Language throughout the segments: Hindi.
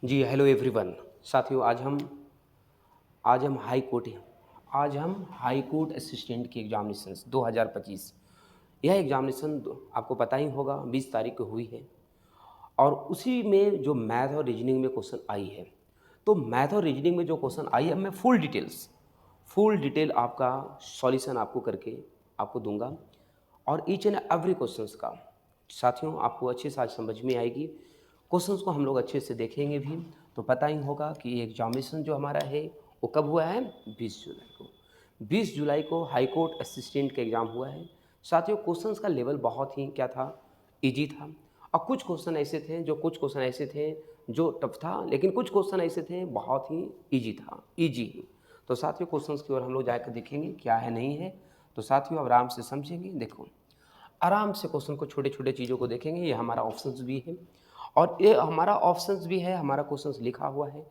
जी, हेलो एवरीवन। साथियों, आज हम हाई कोर्ट असिस्टेंट की एग्ज़ामिनेशंस 2025। यह एग्ज़ामिनेशन आपको पता ही होगा 20 तारीख को हुई है और उसी में जो मैथ और रीजनिंग में क्वेश्चन आई है। तो मैथ और रीजनिंग में जो क्वेश्चन आई है, मैं फुल डिटेल आपका सॉल्यूशन आपको करके आपको दूंगा और ईच एंड एवरी क्वेश्चंस का साथियों आपको अच्छे से आज समझ में आएगी। क्वेश्चंस को हम लोग अच्छे से देखेंगे भी तो पता ही होगा कि ये एग्जामिनेशन जो हमारा है वो कब हुआ है, 20 जुलाई को। 20 जुलाई को हाई कोर्ट असिस्टेंट का एग्ज़ाम हुआ है। साथियों, क्वेश्चंस का लेवल बहुत ही क्या था, ईजी था। और कुछ क्वेश्चन ऐसे थे जो टफ था, लेकिन कुछ क्वेश्चन ऐसे थे बहुत ही ईजी ही। तो साथियों, क्वेश्चंस की ओर हम लोग जाकर देखेंगे क्या है नहीं है। तो साथियों, अब आराम से समझेंगे। देखो, आराम से क्वेश्चन को छोटे छोटे चीज़ों को देखेंगे। ये हमारा ऑप्शंस भी है और ये हमारा ऑप्शंस भी है, हमारा क्वेश्चंस लिखा हुआ है।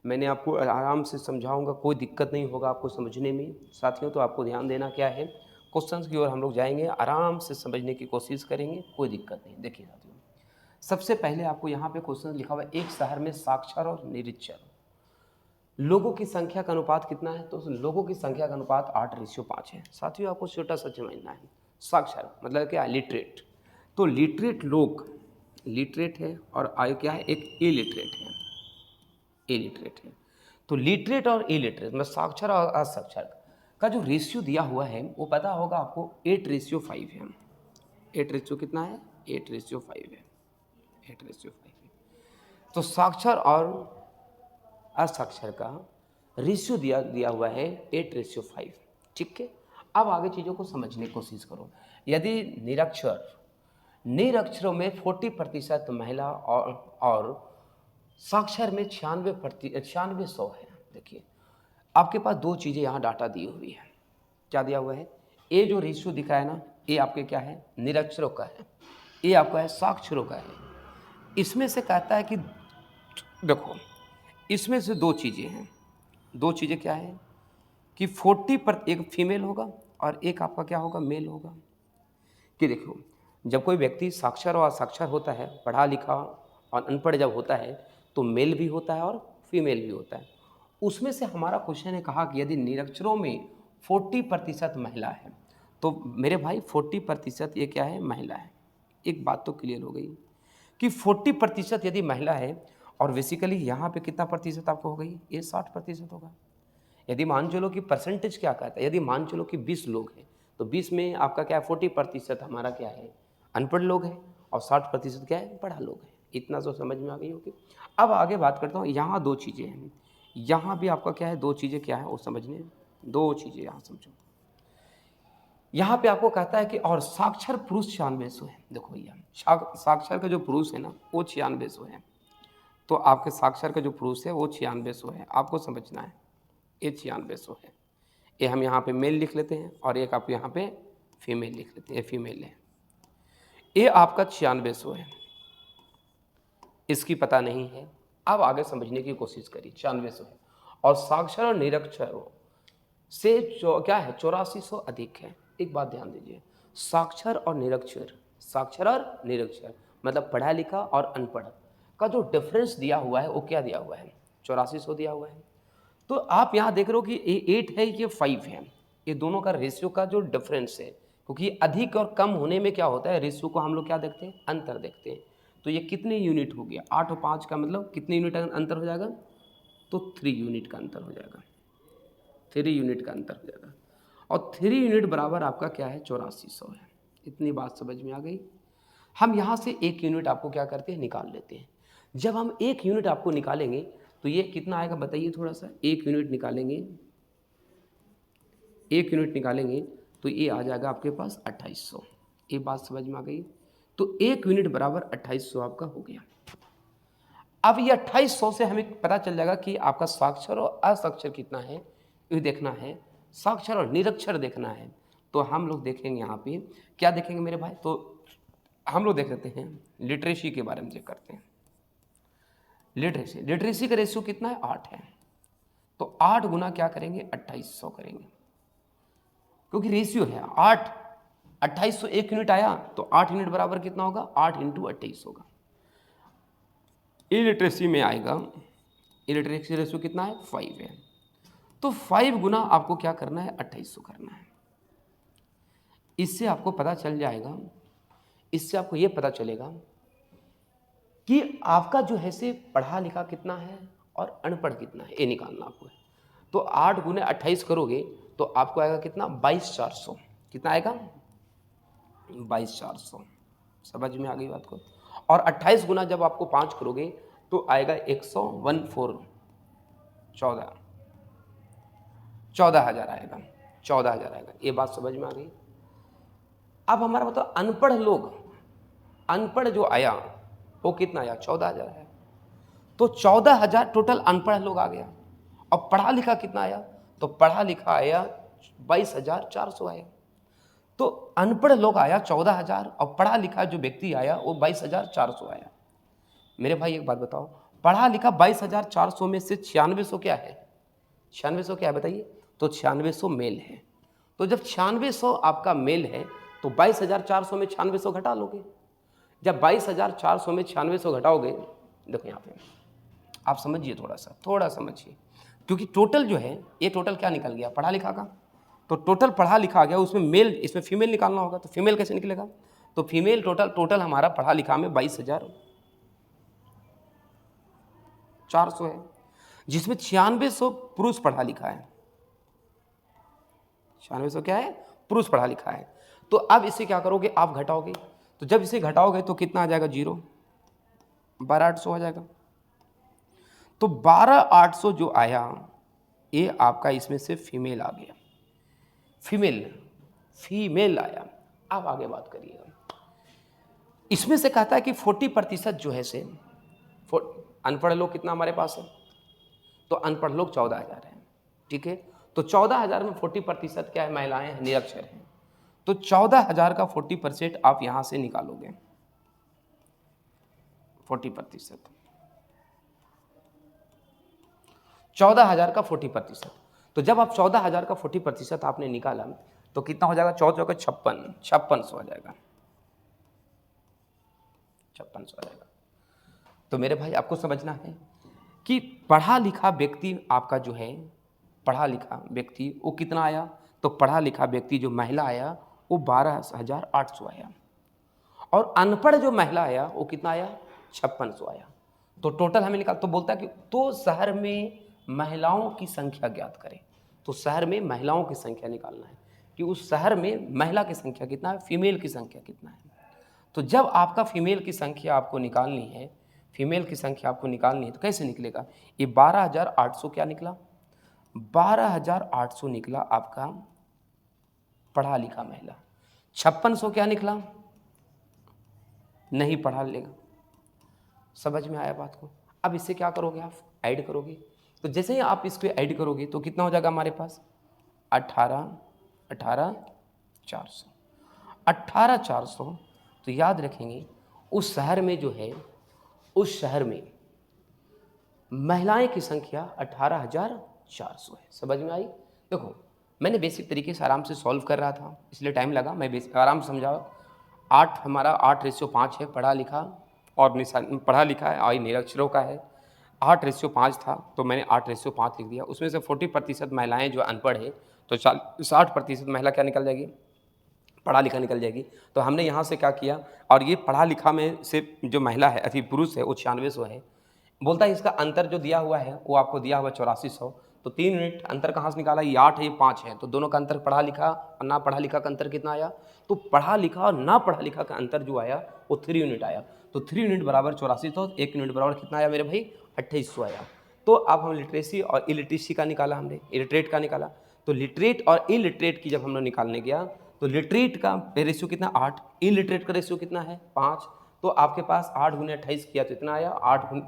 मैंने आपको आराम से समझाऊंगा, कोई दिक्कत नहीं होगा आपको समझने में। साथियों, तो आपको ध्यान देना क्या है, क्वेश्चंस की ओर हम लोग जाएंगे, आराम से समझने की कोशिश करेंगे, कोई दिक्कत नहीं। देखिए साथियों, सबसे पहले आपको यहाँ पे क्वेश्चन लिखा हुआ है, एक शहर में साक्षर और निरक्षर लोगों की संख्या का अनुपात कितना है। तो लोगों की संख्या का अनुपात 8:5 है। साथियों, आपको छोटा सा समझना है, साक्षर मतलब क्या, लिटरेट। तो लिटरेट है और आयु क्या है, एक इलिटरेट है। तो लिटरेट और इलिटरेट मतलब साक्षर और असाक्षर का जो रेशियो दिया हुआ है वो पता होगा आपको, 8:5 है। 8 कितना है, 8:5 है। 8:5 है। तो साक्षर और असाक्षर का रेशियो दिया दिया हुआ है 8:5। ठीक है। अब आगे चीज़ों को समझने की कोशिश करो। यदि निरक्षरों में 40% महिला और साक्षर में 96% है। देखिए, आपके पास दो चीज़ें यहाँ डाटा दी हुई है। क्या दिया हुआ है, ये जो रेशियो दिखा है ना, ये आपके क्या है, निरक्षरों का है, ये आपका है साक्षरों का है। इसमें से कहता है कि देखो, इसमें से दो चीज़ें हैं। दो चीज़ें क्या है कि 40 पर एक फीमेल होगा और एक आपका क्या होगा, मेल होगा। कि देखो, जब कोई व्यक्ति साक्षर और असाक्षर होता है, पढ़ा लिखा और अनपढ़ जब होता है, तो मेल भी होता है और फीमेल भी होता है। उसमें से हमारा क्वेश्चन ने कहा कि यदि निरक्षरों में 40% महिला है, तो मेरे भाई 40% ये क्या है, महिला है। एक बात तो क्लियर हो गई कि 40% यदि महिला है और बेसिकली यहाँ पे कितना प्रतिशत आपको हो गई, ये 60% होगा। यदि मान चलो कि परसेंटेज क्या कहता है, यदि मान चलो कि 20 लोग हैं, तो 20 में आपका क्या है, 40% हमारा क्या है, अनपढ़ लोग हैं और 60% क्या है, पढ़ा लोग हैं। इतना तो समझ में आ गई होगी। अब आगे बात करता हूँ, यहाँ दो चीज़ें हैं, यहाँ भी आपका क्या है, दो चीज़ें क्या है वो समझने, दो चीज़ें यहाँ समझो। यहाँ पे आपको कहता है कि और साक्षर पुरुष 96 है। देखो भैया, साक्षर का जो पुरुष है ना वो 96 है, तो आपके साक्षर का जो पुरुष है वो 96 है। आपको समझना है, ये 96 है। ये हम यहाँ पे मेल लिख लेते हैं और एक आप यहाँ पे फीमेल लिख लेते हैं, ये फीमेल है। ये आपका 96 है, इसकी पता नहीं है। अब आगे समझने की कोशिश करिए, 96 है और साक्षर और निरक्षरों से क्या है, 8400 अधिक है। एक बात ध्यान दीजिए, साक्षर और निरक्षर मतलब पढ़ा लिखा और अनपढ़ का जो डिफरेंस दिया हुआ है वो क्या दिया हुआ है, 8400 दिया हुआ है। तो आप यहाँ देख रहे हो कि ये 8 है, ये 5 है, ये दोनों का रेशियो का जो डिफरेंस है, क्योंकि अधिक और कम होने में क्या होता है, रेशियो को हम लोग क्या देखते हैं, अंतर देखते हैं। तो ये कितने यूनिट हो गया, 8 और 5 का मतलब कितने यूनिट अंतर हो जाएगा, तो 3 यूनिट का अंतर हो जाएगा, 3 यूनिट का अंतर हो जाएगा। और 3 यूनिट बराबर आपका क्या है, 8400 है। इतनी बात समझ में आ गई। हम यहाँ से एक यूनिट आपको क्या करते हैं, निकाल लेते हैं। जब हम एक यूनिट आपको निकालेंगे तो ये कितना आएगा बताइए थोड़ा सा, एक यूनिट निकालेंगे, एक यूनिट निकालेंगे तो ये आ जाएगा आपके पास 2800। ये बात समझ में आ गई। तो एक यूनिट बराबर 2800 आपका हो गया। अब ये 2800 से हमें पता चल जाएगा कि आपका साक्षर और असाक्षर कितना है, ये देखना है। साक्षर और निरक्षर देखना है, तो हम लोग देखेंगे यहाँ पे क्या देखेंगे मेरे भाई, तो हम लोग देख लेते हैं लिटरेसी के बारे में चेक करते हैं। लिटरेसी का रेशियो कितना है, 8 है। तो 8 गुना क्या करेंगे, 2800 करेंगे, क्योंकि रेशियो है 8। 2800 एक यूनिट आया तो 8 यूनिट बराबर कितना होगा, 8 इंटू 28 होगा। इलिटरेसी में आएगा, इलिटरेसी रेशियो कितना है 5 है, तो 5 गुना आपको क्या करना है 2800 करना है। इससे आपको पता चल जाएगा, इससे आपको ये पता चलेगा कि आपका जो है से पढ़ा लिखा कितना है और अनपढ़ कितना है, ये निकालना आपको है। तो 8 गुने 28 करोगे तो आपको आएगा कितना 22,400, कितना आएगा 22,400। समझ में आ गई बात को। और 28 गुना जब आपको 5 करोगे तो आएगा 14,000 आएगा, 14,000 आएगा। ये बात समझ में आ गई। अब हमारा मतलब अनपढ़ लोग, अनपढ़ जो आया वो कितना आया 14,000 है, तो 14,000 टोटल अनपढ़ लोग आ गया। अब पढ़ा लिखा कितना आया, तो पढ़ा लिखा आया 22,400 आया। तो अनपढ़ लोग आया 14,000 और पढ़ा लिखा जो व्यक्ति आया वो 22,400 आया। मेरे भाई एक बात बताओ, पढ़ा लिखा 22,400 में से 9600 क्या है, 9600 क्या है बताइए, तो 9600 मेल है। तो जब 9600 आपका मेल है तो 22,400 में 9600 घटा लोगे। जब 22,400 में 9600 घटाओगे, देखो यहाँ पे आप समझिए, थोड़ा समझिए, क्योंकि टोटल जो है ये टोटल क्या निकल गया पढ़ा लिखा का, तो टोटल पढ़ा लिखा आ गया, उसमें मेल, इसमें फीमेल निकालना होगा, तो फीमेल कैसे निकलेगा, तो फीमेल टोटल हमारा पढ़ा लिखा में 22,400 है, जिसमें 9600 पुरुष पढ़ा लिखा है, 9600 क्या है पुरुष पढ़ा लिखा है। तो अब इसे क्या करोगे आप घटाओगे, तो जब इसे घटाओगे तो कितना आ जाएगा 0, 12,800 आ जाएगा। तो 12,800 जो आया ये आपका इसमें से फीमेल आ गया, फीमेल आया। अब आगे बात करिएगा, इसमें से कहता है कि 40% जो है से अनपढ़ लोग कितना हमारे पास है, तो अनपढ़ लोग 14,000 हैं, ठीक है। तो 14,000 में 40% क्या है, महिलाएं हैं, निरक्षर हैं। तो 14,000 का 40% आप यहां से निकालोगे, 40%, 14,000 का 40%। तो जब आप 14,000 का 40% आपने निकाला तो कितना हो जाएगा, 14 5600 आ जाएगा, 5600 आ जाएगा। तो मेरे भाई आपको समझना है कि पढ़ा लिखा व्यक्ति आपका जो है, पढ़ा लिखा व्यक्ति वो कितना आया, तो पढ़ा लिखा व्यक्ति जो महिला आया वो 12,800 आया, और अनपढ़ जो महिला आया वो कितना आया 5600 आया। तो टोटल हमें निकाल, तो बोलता है कि तो शहर में महिलाओं की संख्या ज्ञात करें। तो शहर में महिलाओं की संख्या निकालना है कि उस शहर में महिला की संख्या कितना है, फीमेल की संख्या कितना है। तो जब आपका फीमेल की संख्या आपको निकालनी है, फीमेल की संख्या आपको निकालनी है, तो कैसे निकलेगा, ये 12,800 क्या निकला, 12,800 निकला आपका पढ़ा लिखा महिला। 5600 क्या निकला, नहीं पढ़ा लेगा। समझ में आया बात को। अब इससे क्या करोगे, आप ऐड करोगे। तो जैसे ही आप इसको ऐड करोगे तो कितना हो जाएगा हमारे पास 18,400। तो याद रखेंगे उस शहर में जो है, उस शहर में महिलाएं की संख्या 18,400 है। समझ में आई। देखो मैंने बेसिक तरीके से आराम से सॉल्व कर रहा था, इसलिए टाइम लगा, मैं आराम से समझाओ। 8 हमारा 8:5 है पढ़ा लिखा, और पढ़ा लिखा है और निरक्षरों का है। 8:5 था तो मैंने 8:5 लिख दिया। उसमें से 40% महिलाएं जो अनपढ़ है, तो 60% महिला क्या निकल जाएगी, पढ़ा लिखा निकल जाएगी। तो हमने यहाँ से क्या किया, और ये पढ़ा लिखा में से जो महिला है अति पुरुष है वो 9600 है। बोलता है इसका अंतर जो दिया हुआ है वो आपको दिया हुआ 8400। तो 3 यूनिट अंतर कहाँ से निकाला, ये 8 है ये 5 है, तो दोनों का अंतर पढ़ा लिखा और ना पढ़ा लिखा का अंतर कितना आया, तो पढ़ा लिखा और ना पढ़ा लिखा का अंतर जो आया वो 3 यूनिट आया। तो 3 यूनिट बराबर 8400, 1 यूनिट बराबर कितना आया मेरे भाई 2800 आया। तो अब हम लिटरेसी और इलिटरेसी का निकाला, हमने इलिटरेट का निकाला। तो लिटरेट और इलिटरेट की जब हम लोग निकालने गया तो लिटरेट का रेशियो कितना 8, इलिटरेट का रेशियो कितना है 5। तो आपके पास 8 गुने 28 किया तो इतना आया,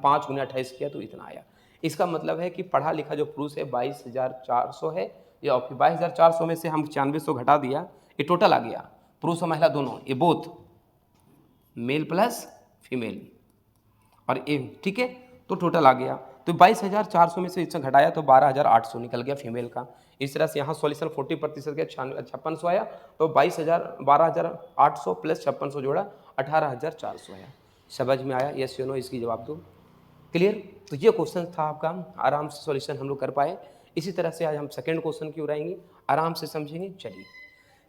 5 गुने 28 किया तो इतना आया। इसका मतलब है कि पढ़ा लिखा जो पुरुष है 22,400 है, या 22,400 में से हम 9600 घटा दिया, ये टोटल आ गया पुरुष और महिला दोनों, ये बोथ मेल प्लस फीमेल, और ये ठीक है, तो टोटल आ गया। तो 22,400 में से इससे घटाया तो 12,800 निकल गया फीमेल का। इस तरह से यहाँ सॉल्यूशन 40% के 5600 आया, तो 12,800 प्लस 5600 जोड़ा 18,400 आया। समझ में आया, यस या नो, इसकी जवाब दो। क्लियर? तो ये क्वेश्चन था आपका, आराम से सॉल्यूशन हम लोग कर पाए। इसी तरह से आज हम सेकंड क्वेश्चन की ओर आएंगे, आराम से समझेंगे। चलिए,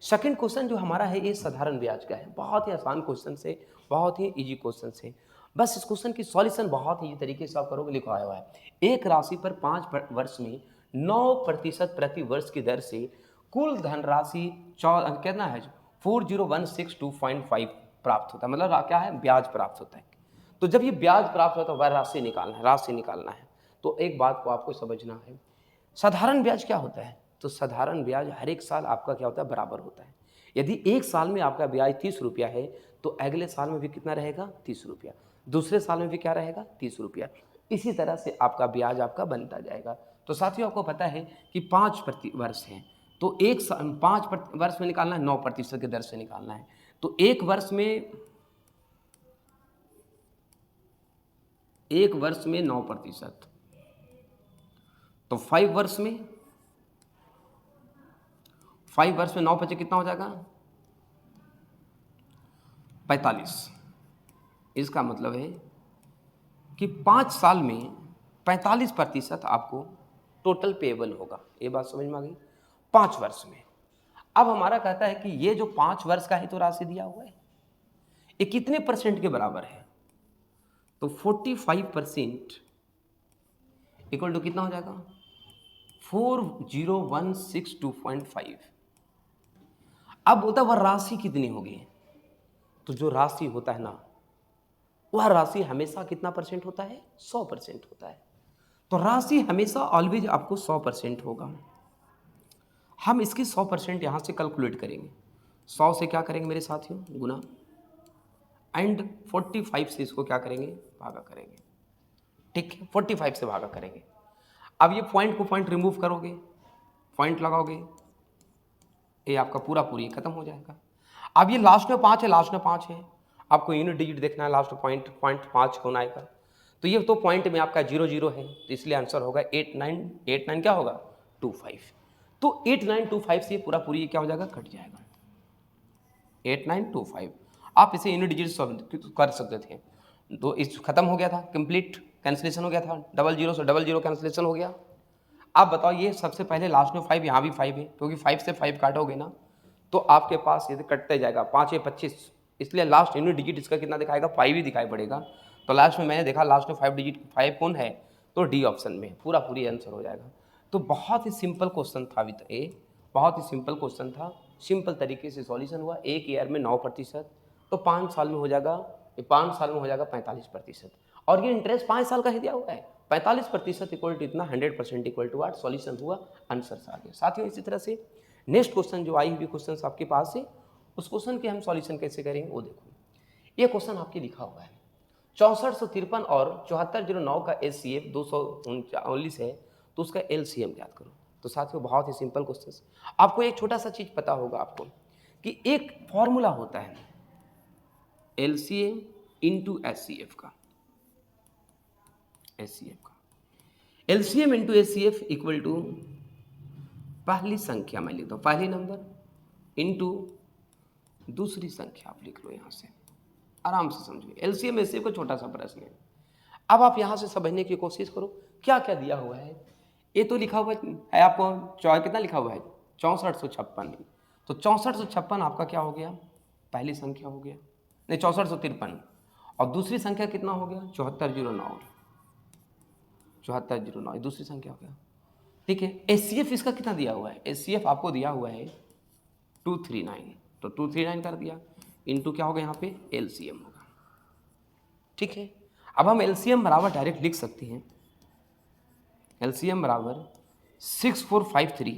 सेकंड क्वेश्चन जो हमारा है ये साधारण ब्याज का है। बहुत ही आसान क्वेश्चन से, बहुत ही इजी क्वेश्चन से। बस इस क्वेश्चन की सॉल्यूशन बहुत ही तरीके से आप करोगे, लिखा हुआ है एक राशि पर 5 वर्ष में 9% प्रति वर्ष की दर से कुल धनराशि कितना है 401625 प्राप्त होता है। मतलब क्या है, ब्याज प्राप्त होता है। तो जब ये ब्याज प्राप्त होता है वह राशि निकालना है, राशि निकालना है। तो एक बात को आपको समझना है, साधारण ब्याज क्या होता है? तो साधारण ब्याज हर एक साल आपका क्या होता है, बराबर होता है। यदि एक साल में आपका ब्याज 30 रुपया है तो अगले साल में भी कितना रहेगा, 30 रुपया। दूसरे साल में भी क्या रहेगा, 30 रुपया। इसी तरह से आपका ब्याज आपका बनता जाएगा। तो साथियों, आपको पता है कि 5 वर्ष है, तो 5 वर्ष में निकालना है, 9% की दर से निकालना है। तो एक वर्ष में 9%, तो 5 वर्ष में 9 कितना हो जाएगा, 45। इसका मतलब है कि 5 साल में 45% आपको टोटल पेएबल होगा। ये बात समझ में आ गई? 5 वर्ष में। अब हमारा कहता है कि ये जो 5 वर्ष का है तो राशि दिया हुआ है, ये कितने परसेंट के बराबर है? तो 45% इक्वल टू कितना हो जाएगा, 40162.5। अब बोलता है वह राशि कितनी होगी? तो जो राशि होता है ना, वह राशि हमेशा कितना परसेंट होता है, 100% होता है। तो राशि हमेशा ऑलवेज आपको 100% होगा। हम इसकी 100% यहाँ से कैलकुलेट करेंगे। 100 से क्या करेंगे मेरे साथियों, गुना, एंड 45 से इसको क्या करेंगे, भागा करेंगे। ठीक है, 45 से भागा करेंगे। अब ये पॉइंट को पॉइंट रिमूव करोगे, पॉइंट लगाओगे, ये आपका पूरा पूरी खत्म हो जाएगा। अब ये लास्ट में 5 है, लास्ट में 5 है, आपको यूनिट डिजिट देखना है, लास्ट पॉइंट 5 कौन आएगा। तो ये तो पॉइंट में आपका 0 है, तो इसलिए आंसर होगा 89 क्या होगा, 25। तो 8925 से पूरा पूरी क्या हो जाएगा, कट जाएगा 8925। आप इसे यूनिट डिजिट कर सकते थे। तो इस खत्म हो गया था, कंप्लीट कैंसिलेशन हो गया था, 00 से 00 कैंसिलेशन हो गया। आप बताओ, ये सबसे पहले लास्ट में 5, यहाँ भी 5 है, क्योंकि 5 से 5 काटोगे ना तो आपके पास ये कटते जाएगा, 5 है 25, इसलिए लास्ट यूनिट डिजिट इसका कितना दिखाएगा, 5 ही दिखाई पड़ेगा। तो लास्ट में मैंने देखा लास्ट में 5 डिजिट 5 कौन है, तो डी ऑप्शन में पूरा पूरी आंसर हो जाएगा। तो बहुत ही सिंपल क्वेश्चन था विद ए, बहुत ही सिंपल क्वेश्चन था, सिंपल तरीके से सॉल्यूशन हुआ। एक ईयर में 9%, तो 5 साल में हो जाएगा, ये 5 साल में हो जाएगा 45%। और ये इंटरेस्ट 5 साल का ही दिया हुआ है। 45% इक्वल टू इतना, 100% इक्वल टू आर, सॉल्यूशन हुआ, आंसर आ गया। साथियों, इसी तरह से नेक्स्ट क्वेश्चन जो आई हुई क्वेश्चन आपके पास है, उस क्वेश्चन के हम सॉल्यूशन कैसे करेंगे वो देखो। ये क्वेश्चन आपके लिखा हुआ है 6453 और 7409 का HCF 239 है, तो उसका LCM ज्ञात करो। तो साथियों, बहुत ही सिंपल क्वेश्चन। आपको एक छोटा सा चीज़ पता होगा आपको कि एक फॉर्मूला होता है LCM इंटू HCF का, LCM into HCF equal to पहली संख्या मैं लिखता हूँ, पहली नंबर इंटू दूसरी संख्या, आप लिख लो यहाँ से, आराम से समझिए। LCM HCF का छोटा सा प्रश्न है। अब आप यहाँ से समझने की कोशिश करो क्या क्या दिया हुआ है। ये तो लिखा हुआ है आपको, कितना लिखा हुआ है, 6456। तो 6456 आपका क्या हो गया, पहली संख्या हो गया, नहीं 6453, और दूसरी संख्या कितना हो गया, 7409, 7409 दूसरी संख्या हो गया। ठीक है, HCF इसका कितना दिया हुआ है, HCF आपको दिया हुआ है 239, तो 239 कर दिया, इंटू क्या होगा यहाँ पे LCM होगा। ठीक है, अब हम LCM बराबर डायरेक्ट लिख सकते हैं, LCM बराबर 6453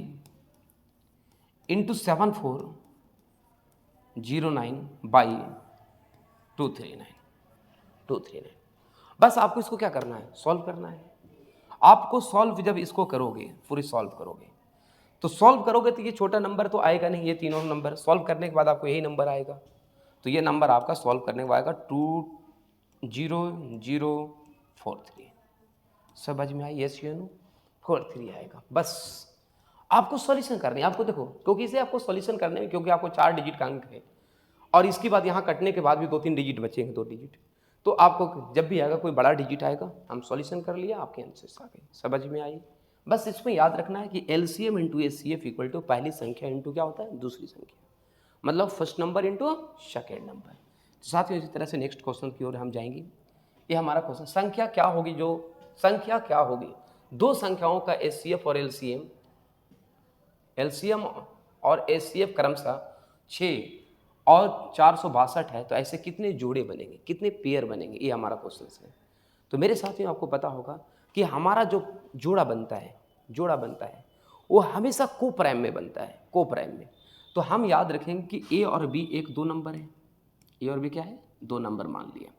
इंटू 7409 बाई 239। बस आपको इसको क्या करना है, सॉल्व करना है। आपको सॉल्व जब इसको करोगे, पूरी सॉल्व करोगे, तो सॉल्व करोगे तो ये छोटा नंबर तो आएगा नहीं, ये तीनों नंबर सॉल्व करने के बाद आपको यही नंबर आएगा। तो ये नंबर आपका सॉल्व करने के बाद आएगा 20043। समझ में आई, यस या नो, 43 आएगा। बस आपको सॉल्यूशन करनी है, आपको देखो, क्योंकि इसे आपको सॉल्यूशन करने में, क्योंकि आपको 4 डिजिट का अंक है, और इसके बाद यहाँ कटने के बाद भी 2-3 डिजिट बचेंगे, 2 डिजिट, तो आपको जब भी आएगा कोई बड़ा डिजिट आएगा, हम सॉल्यूशन कर लिया, आपके आंसर आ गए, समझ में आई। बस इसमें याद रखना है कि LCM into HCF equal to पहली संख्या इंटू क्या होता है, दूसरी संख्या, मतलब first number into second number. साथियों इसी तरह से नेक्स्ट क्वेश्चन की ओर हम जाएंगे। ये हमारा क्वेश्चन, संख्या क्या होगी, जो संख्या क्या होगी दो संख्याओं का एचसीएफ और एलसीएम और एचसीएफ क्रमशः 6 और 462 है, तो ऐसे कितने जोड़े बनेंगे, कितने पेयर बनेंगे, ये हमारा क्वेश्चन है। तो मेरे साथियों आपको पता होगा कि हमारा जो जोड़ा बनता है वो हमेशा को प्राइम में बनता है, को प्राइम में। तो हम याद रखेंगे कि ए और बी एक दो नंबर है, ए और बी क्या है, दो नंबर मान लिया।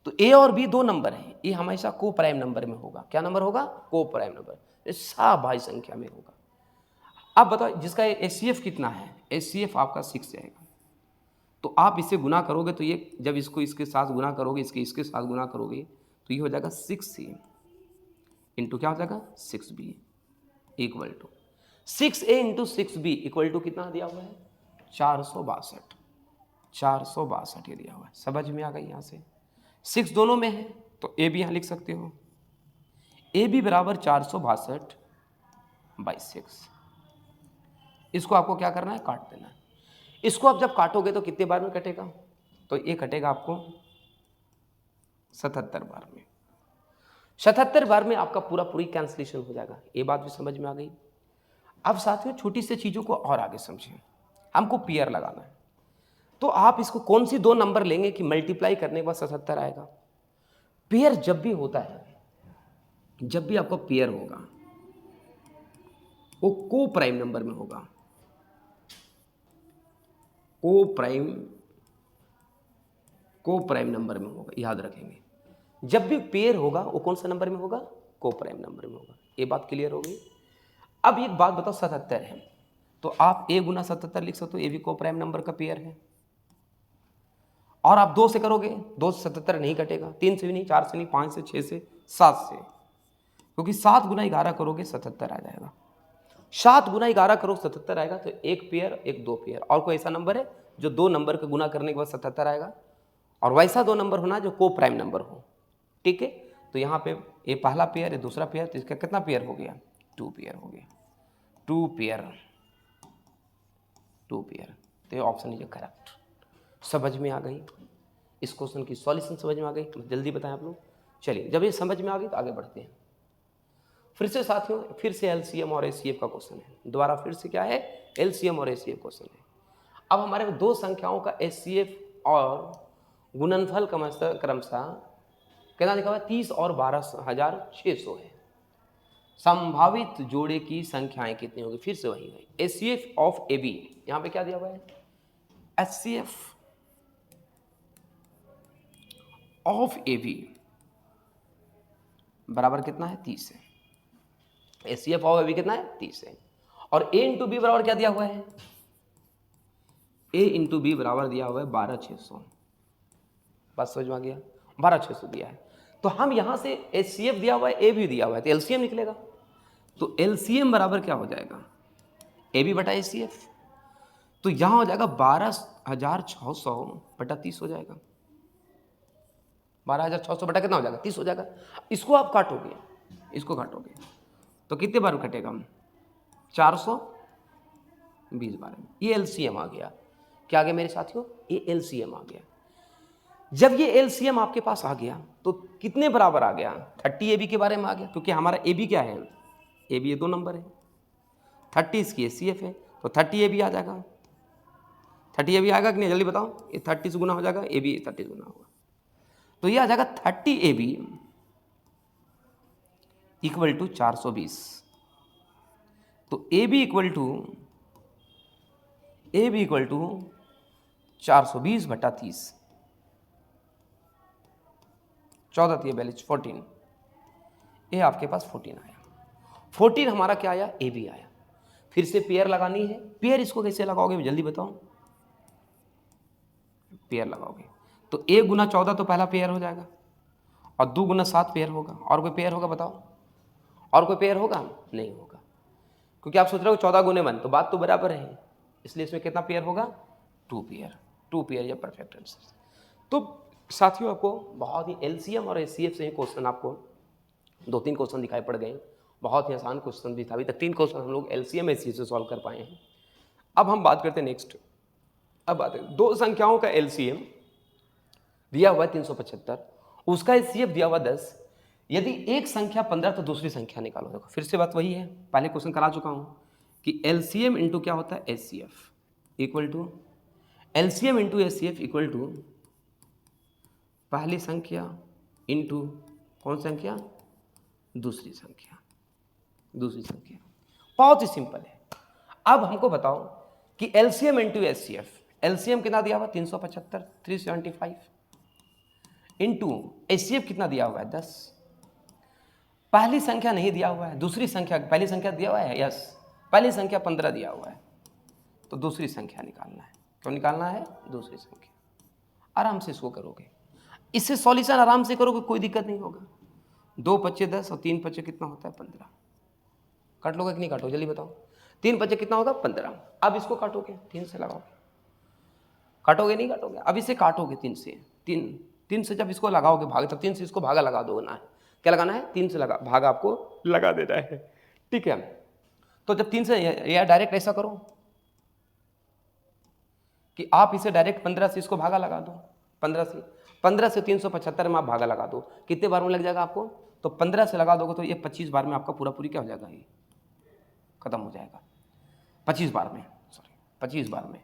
तो ए और बी दो नंबर है, ये हमेशा को प्राइम नंबर में होगा। क्या नंबर होगा, को प्राइम नंबर, ये भाई संख्या में होगा। अब बताओ जिसका एचसीएफ कितना है, एचसीएफ आपका 6 जाएगा। तो आप इसे गुना करोगे तो ये जब इसको इसके साथ गुना करोगे, इसके साथ गुना करोगे तो ये हो जाएगा 6A इंटू क्या हो जाएगा 6B equal to 6A into 6B equal to कितना दिया हुआ है 462 ये दिया हुआ है। समझ में आ गई, यहाँ से 6 दोनों में है तो ए भी यहाँ लिख सकते हो, ए बी बराबर 462/6। इसको आपको क्या करना है, काट देना है। इसको आप जब काटोगे तो कितने बार में कटेगा, तो ये कटेगा आपको 77 बार में। 77 बार में आपका पूरी कैंसलेशन हो जाएगा। ये बात भी समझ में आ गई। अब साथियों छोटी सी चीज़ों को और आगे समझें, हमको पेयर लगाना है। तो आप इसको कौन सी दो नंबर लेंगे कि मल्टीप्लाई करने के बाद 77 आएगा। पेयर जब भी होता है, जब भी आपका पेयर होगा वो को प्राइम नंबर में होगा, को प्राइम नंबर में होगा, याद रखेंगे। जब भी पेयर होगा वो कौन सा नंबर में होगा, को प्राइम नंबर में होगा। ये बात क्लियर होगी। अब एक बात बताओ, 77 है तो आप a गुना 77 लिख सकते हो, ये भी को प्राइम नंबर का पेयर है। और आप 2 से करोगे, 2 से 77 नहीं कटेगा, 3 से भी नहीं, 4 से नहीं, 5 से, 6 से, 7 से, क्योंकि 7 गुना 11 करोगे 77 आ जाएगा। 7 गुना 11 करो 77 आएगा। तो एक पेयर, एक दो पेयर। और कोई ऐसा नंबर है जो दो नंबर का गुना करने के बाद 77 आएगा, और वैसा दो नंबर होना जो को प्राइम नंबर हो, ठीक है। तो यहाँ पे ये पहला पेयर है, दूसरा पेयर, तो इसका कितना पेयर हो गया, 2 पेयर हो गया, 2 पेयर। तो ये ऑप्शन इज करेक्ट। समझ में आ गई, इस क्वेश्चन की सॉल्यूशन समझ में आ गई, जल्दी बताएं आप लोग। चलिए जब ये समझ में आ गई तो आगे बढ़ते हैं। फिर से साथियों, फिर से एलसीएम और एचसीएफ का क्वेश्चन है। दोबारा फिर से क्या है, एलसीएम और एचसीएफ क्वेश्चन है। अब हमारे दो संख्याओं का एचसीएफ और गुणनफल क्रमशः कितना लिखा हुआ है, 30 और 12,600 है। संभावित जोड़े की संख्याएं कितनी होगी, फिर से वही है, एचसीएफ ऑफ ए बी। यहाँ पे क्या दिया हुआ है, एचसीएफ ऑफ ए बी बराबर कितना है, 30 है। एचसीएफ ऑफ ए बी कितना है, 30 है। और ए इंटू बी बराबर क्या दिया हुआ है, ए इंटू बी बराबर दिया हुआ है 12,600। बात समझ में आ गया, 12,600 दिया है। तो हम यहां से एचसीएफ दिया हुआ है, ए भी दिया हुआ है, तो एलसीएम निकलेगा। तो एलसीएम बराबर क्या हो जाएगा, ए बी बटा एचसीएफ। तो यहां हो जाएगा 12,600/30 हो जाएगा। 12,600 बटा कितना हो जाएगा, 30 हो जाएगा। इसको आप काटोगे, इसको काटोगे तो कितने बार कटेगा, 420 बार में। ये एलसीएम आ गया। क्या आ गया मेरे साथियों, ये एलसीएम आ गया। जब ये एलसीएम आपके पास आ गया तो कितने बराबर आ गया, 30 ए बी के बारे में आ गया, क्योंकि हमारा ए बी क्या है, ए बी ये दो नंबर है, 30 इसकी एचसीएफ है, तो 30 ए बी आ जाएगा। 30 ए बी आएगा कि नहीं, जल्दी बताओ। ये 30 से गुना हो जाएगा, ए बी 30 गुना होगा, तो ये आ जाएगा 30 ए बी इक्वल टू 420। तो ए बी इक्वल टू 420/30, 14 42 14, ये आपके पास 14 आया। 14 हमारा क्या आया, ए बी आया। फिर से पेयर लगानी है। पेयर इसको कैसे लगाओगे जल्दी बताओ, पेयर लगाओगे तो ए गुना 14 तो पहला पेयर हो जाएगा, और 2 गुना 7 पेयर होगा। और कोई पेयर होगा बताओ, और कोई पेयर होगा, नहीं होगा, क्योंकि आप सोच रहे हो 14 गुने 1, तो बात तो बराबर है, इसलिए इसमें कितना पेयर होगा, 2 पेयर। 2 पेयर या परफेक्ट आंसर। तो साथियों आपको बहुत ही एलसीएम और एचसीएफ से ही क्वेश्चन आपको 2-3 क्वेश्चन दिखाई पड़ गए। बहुत ही आसान क्वेश्चन भी था। अभी तक 3 क्वेश्चन हम लोग एलसीएम एचसीएफ से सॉल्व कर पाए हैं। अब हम बात करते हैं नेक्स्ट। अब बात है दो संख्याओं का एलसीएम दिया हुआ है 375, उसका एचसीएफ दिया हुआ 10। यदि एक संख्या 15 तो दूसरी संख्या निकालो। देखो फिर से बात वही है, पहले क्वेश्चन करा चुका हूं कि एलसीएम इंटू क्या होता है HCF equal to LCM into HCF equal to पहली संख्या इंटू कौन संख्या दूसरी संख्या। बहुत ही सिंपल है। अब हमको बताओ कि एलसीएम इंटू एचसीएफ, एलसीएम कितना दिया हुआ 375 375 इंटू एचसीएफ कितना दिया हुआ है 10। पहली संख्या नहीं दिया हुआ है, दूसरी संख्या पहली संख्या दिया हुआ है यस, पहली संख्या 15 दिया हुआ है तो दूसरी संख्या निकालना है। क्यों निकालना है दूसरी संख्या। आराम से इसको करोगे, इससे सॉल्यूशन आराम से करोगे, कोई दिक्कत नहीं होगा। 2 पच्चे 10 और 3 पच्चे कितना होता है 15। काट लोगे कि नहीं काटोगे जल्दी बताओ। 3 पच्चे कितना होगा 15। अब इसको काटोगे 3 से लगाओगे, काटोगे नहीं काटोगे, अब इसे काटोगे 3 से। 3 से जब इसको लगाओगे भाग, तब 3 से इसको भागा लगा दो ना है। क्या लगाना है 3 से लगा भागा आपको लगा देना है। ठीक है, तो जब 3 से या डायरेक्ट ऐसा करो कि आप इसे डायरेक्ट 15 से इसको भागा लगा दो। 15 से 375 में आप भागा लगा दो, कितने बार में लग जाएगा आपको, तो 15 से लगा दोगे तो ये 25 बार में आपका पूरा पूरी क्या हो जाएगा, ये खत्म हो जाएगा। 25 बार में, सॉरी 25 बार में,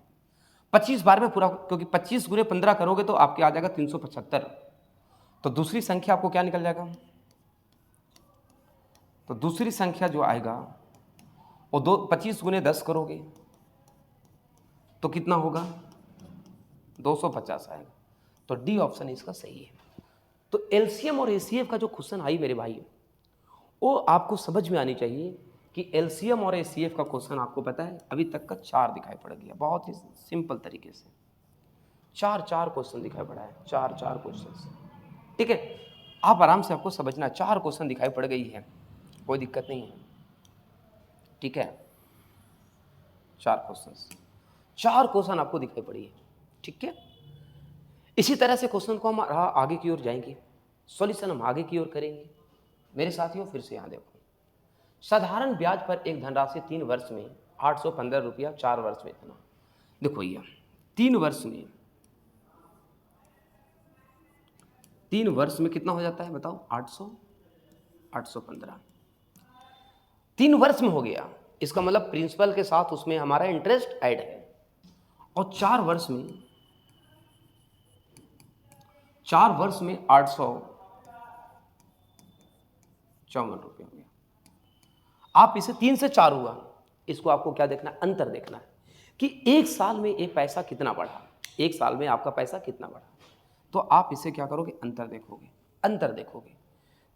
25 बार में पूरा, क्योंकि 25 गुणे 15 करोगे तो आपके आ जाएगा 375। तो दूसरी संख्या आपको क्या निकल जाएगा, तो दूसरी संख्या जो आएगा वो 25 गुणे 10 करोगे तो कितना होगा 250 आएगा। तो डी ऑप्शन इसका सही है। तो एलसीएम और एचसीएफ का जो क्वेश्चन आई मेरे भाई, वो आपको समझ में आनी चाहिए कि एलसीएम और एचसीएफ का क्वेश्चन आपको पता है अभी तक का 4 दिखाई पड़ गया। बहुत ही सिंपल तरीके से 4 क्वेश्चन दिखाई पड़ा है, 4 क्वेश्चन। ठीक है, आप आराम से आपको समझना, 4 क्वेश्चन दिखाई पड़ गई है, कोई दिक्कत नहीं है। ठीक है, 4 क्वेश्चन आपको दिखाई पड़ी है। ठीक है, इसी तरह से क्वेश्चन को हम आगे की ओर जाएंगे, सॉल्यूशन हम आगे की ओर करेंगे। मेरे साथियों फिर से यहाँ देखो, साधारण ब्याज पर एक धनराशि 3 वर्ष में 815 रुपया, 4 वर्ष में इतना। देखो ये 3 वर्ष में कितना हो जाता है बताओ, 815 3 वर्ष में हो गया। इसका मतलब प्रिंसिपल के साथ उसमें हमारा इंटरेस्ट ऐड है। और 4 वर्ष में 854 रुपये हो गया। आप इसे 3 से 4 हुआ, इसको आपको क्या देखना है, अंतर देखना है कि एक साल में ये पैसा कितना बढ़ा, एक साल में आपका पैसा कितना बढ़ा। तो आप इसे क्या करोगे, अंतर देखोगे।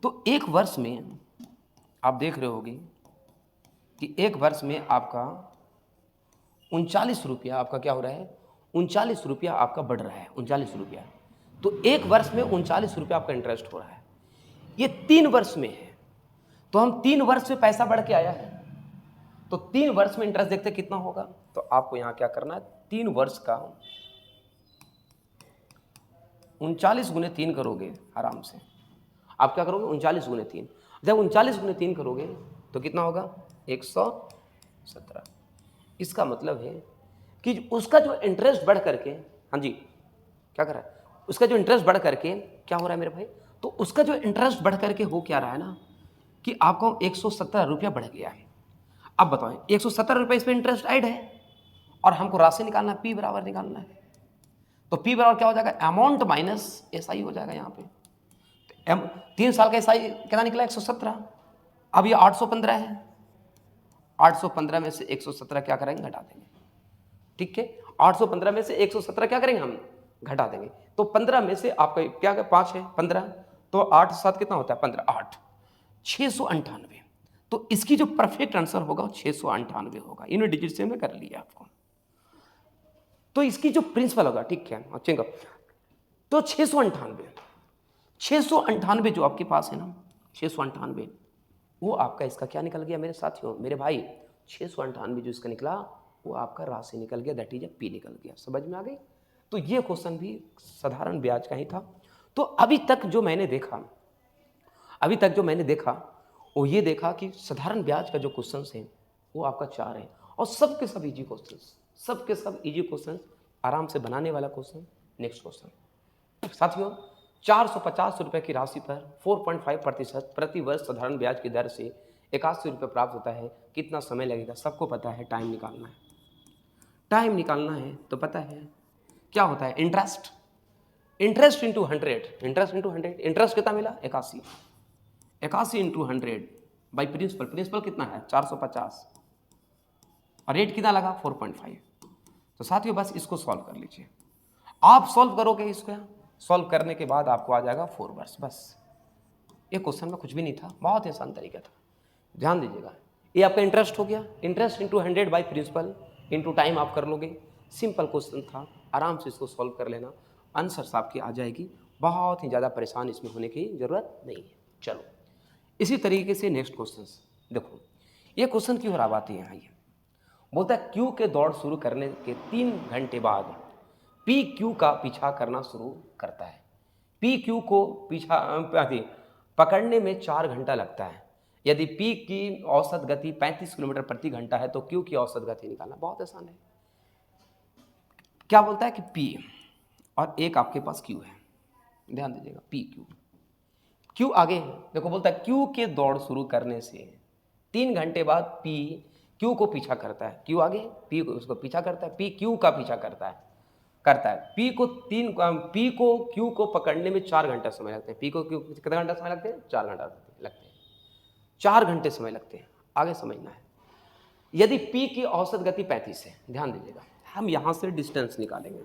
तो एक वर्ष में आप देख रहे होगे कि एक वर्ष में आपका 39 रुपया आपका क्या हो रहा है, 39 रुपया आपका बढ़ रहा है, 39 रुपया। तो एक वर्ष में 39 रुपया आपका इंटरेस्ट हो रहा है। ये 3 वर्ष में है, तो हम 3 वर्ष में पैसा बढ़ के आया है, तो 3 वर्ष में इंटरेस्ट देखते कितना होगा। तो आपको यहां क्या करना है, 3 वर्ष का 39 गुने 3 करोगे, आराम से आप क्या करोगे 39 गुने 3। जब 39 गुने 3 करोगे तो कितना होगा 117। इसका मतलब है कि उसका जो इंटरेस्ट बढ़ करके, हाँ जी क्या कर रहा है, उसका जो इंटरेस्ट बढ़ करके क्या हो रहा है मेरे भाई, तो उसका जो इंटरेस्ट बढ़ करके हो क्या रहा है ना कि आपको 117 रुपया बढ़ गया है। अब बताओ 117 रुपये इस पर इंटरेस्ट ऐड है और हमको राशि निकालना है, पी बराबर निकालना है। तो पी बराबर क्या हो जाएगा, अमाउंट माइनस एसआई हो जाएगा। यहाँ पे 3 साल का एसआई कितना निकला 117, अब ये 815 है, 815 में से 117 क्या करेंगे, घटा देंगे। ठीक है, 815 में से 117 क्या करेंगे हम, घटा देंगे। तो 15 में से आपका क्या 5 है 15, तो 8 7 कितना होता है 15, 8 698। तो इसकी जो परफेक्ट आंसर होगा 698 होगा। इन डिजिट से मैं कर लिया आपको। तो इसकी जो प्रिंसिपल होगा, ठीक है अच्छे, तो 698 जो आपके पास है ना 698, वो आपका इसका क्या निकल गया मेरे साथियों, मेरे भाई 698 जो इसका निकला वो आपका राशि निकल गया, दैट इज ए पी निकल गया। समझ में आ गई। तो ये क्वेश्चन भी साधारण ब्याज का ही था। तो अभी तक जो मैंने देखा वो ये देखा कि साधारण ब्याज का जो क्वेश्चंस हैं वो आपका 4 है और सबके सब इजी क्वेश्चंस, सबके सब इजी क्वेश्चंस, आराम से बनाने वाला क्वेश्चन। नेक्स्ट क्वेश्चन साथियों, 450 रुपये की राशि पर 4.5% प्रति वर्ष साधारण ब्याज की दर से 81 रुपये प्राप्त होता है, कितना समय लगेगा? सबको पता है, टाइम निकालना है। टाइम निकालना है तो पता है क्या होता है, इंटरेस्ट इंटू 100, इंटरेस्ट कितना मिला? 81 इंटू 100 बाई प्रिंसिपल कितना है? 450 और रेट कितना लगा? 4.5। तो साथियों बस इसको सॉल्व कर लीजिए। आप सॉल्व करोगे इसको, सॉल्व करने के बाद आपको आ जाएगा 4 वर्ष। बस ये क्वेश्चन में कुछ भी नहीं था, बहुत ही आसान तरीका था। ध्यान दीजिएगा, ये आपका इंटरेस्ट हो गया, interest into 100 by principal into time आप कर लोगे। सिंपल क्वेश्चन था, आराम से इसको सॉल्व कर लेना, आंसर आपकी आ जाएगी। बहुत ही ज़्यादा परेशान इसमें होने की ज़रूरत नहीं है। चलो इसी तरीके से नेक्स्ट क्वेश्चन देखो, ये क्वेश्चन की ओर अब आती है। आइए, बोलता है क्यू के दौड़ शुरू करने के 3 घंटे बाद पी क्यू का पीछा करना शुरू करता है। पी क्यू को पकड़ने में 4 घंटा लगता है। यदि पी की औसत गति 35 किलोमीटर प्रति घंटा है तो क्यू की औसत गति निकालना बहुत आसान है। क्या बोलता है कि पी और एक आपके पास क्यू है, ध्यान दीजिएगा, पी क्यू आगे है। देखो बोलता है क्यू के दौड़ शुरू करने से 3 घंटे बाद पी क्यू को पीछा करता है। क्यू आगे, पी को उसको पीछा करता है, पी क्यू का पीछा करता है। पी को क्यू को पकड़ने में 4 घंटा समय लगते हैं। पी को क्यू कितना घंटा समय लगते हैं? 4 घंटा लगते हैं। 4 घंटे समय लगते हैं। आगे समझना है, यदि पी की औसत गति 35 है, ध्यान दीजिएगा, हम यहां से डिस्टेंस निकालेंगे।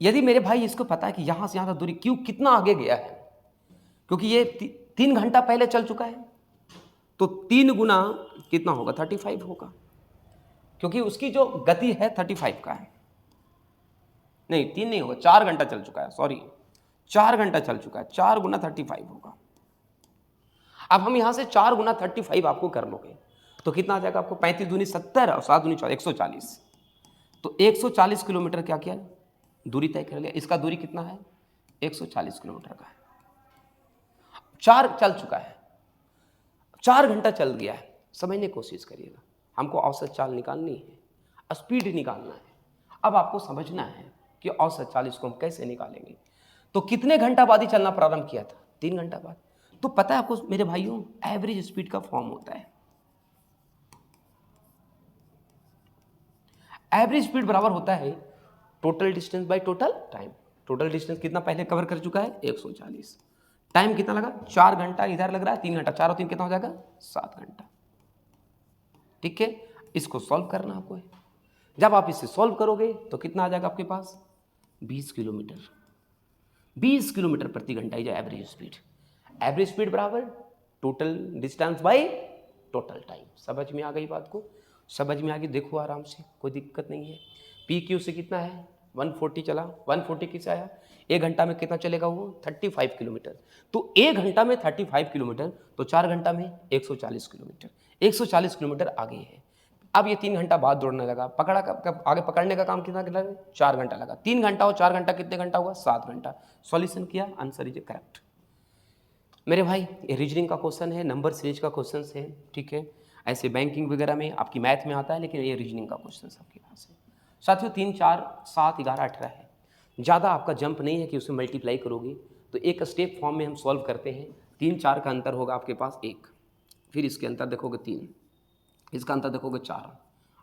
यदि मेरे भाई इसको पता है कि यहां से यहां तक दूरी क्यू कितना आगे गया है, क्योंकि ये 3 घंटा पहले चल चुका है, तो 3 गुना कितना होगा? 35 होगा, क्योंकि उसकी जो गति है 35 का है। नहीं, 3 नहीं होगा, 4 घंटा चल चुका है, सॉरी 4 घंटा चल चुका है, 4 गुना 35 होगा। अब हम यहां से 4 गुना 35 आपको कर लोगे तो कितना आ जाएगा आपको? 35 दूनी 70 और 7 दूनी 140। तो 140 किलोमीटर क्या किया? दूरी तय कर लिया। इसका दूरी कितना है? 140 किलोमीटर का है। 4 चल चुका है, 4 घंटा चल गया है। समझने की कोशिश करिएगा, हमको औसत चाल निकालनी है, स्पीड निकालना है। अब आपको समझना है कि औसत चाल इसको हम कैसे निकालेंगे। तो कितने घंटा बाद ही चलना प्रारंभ किया था? 3 घंटा बाद। तो पता है आपको मेरे भाइयों, एवरेज स्पीड का फॉर्म होता है, एवरेज स्पीड बराबर होता है total distance by total time. Total distance कितना पहले कवर कर चुका है? 140। टाइम कितना लगा? 4 घंटा इधर लग रहा है, 3 घंटा, 4 और 3 कितना हो जाएगा? 7 घंटा। ठीक है, इसको सॉल्व करना आपको है। जब आप इसे सॉल्व करोगे तो कितना आ जाएगा आपके पास? 20 किलोमीटर। 20 किलोमीटर प्रति घंटा ही जो एवरेज स्पीड। एवरेज स्पीड बराबर total distance by total time. समझ में आ गई बात को? समझ में आ गई? देखो आराम से, कोई दिक्कत नहीं है। पी क्यू से कितना है? 140 चला, 140 किससे आया? 1 घंटा में कितना चलेगा वो? 35 किलोमीटर। तो 1 घंटा में 35 किलोमीटर, तो 4 घंटा में 140 किलोमीटर। 140 किलोमीटर आगे है। अब ये 3 घंटा बाद दौड़ने लगा, पकड़ा कब आगे पकड़ने का काम कितना लगा? 4 घंटा लगा। 3 घंटा और 4 घंटा कितने घंटा हुआ? 7 घंटा। सॉल्यूशन किया, आंसर इज करेक्ट। मेरे भाई ये रीजनिंग का क्वेश्चन है, नंबर सीरीज का क्वेश्चन है, ठीक है। ऐसे बैंकिंग वगैरह में आपकी मैथ में आता है, लेकिन ये रीजनिंग का क्वेश्चन आपके पास है। साथियों 3, 4, 7, 11, 18 है, ज़्यादा आपका जंप नहीं है कि उसे मल्टीप्लाई करोगे। तो एक स्टेप फॉर्म में हम सॉल्व करते हैं। 3, 4 का अंतर होगा आपके पास 1, फिर इसके अंतर देखोगे 3, इसका अंतर देखोगे 4,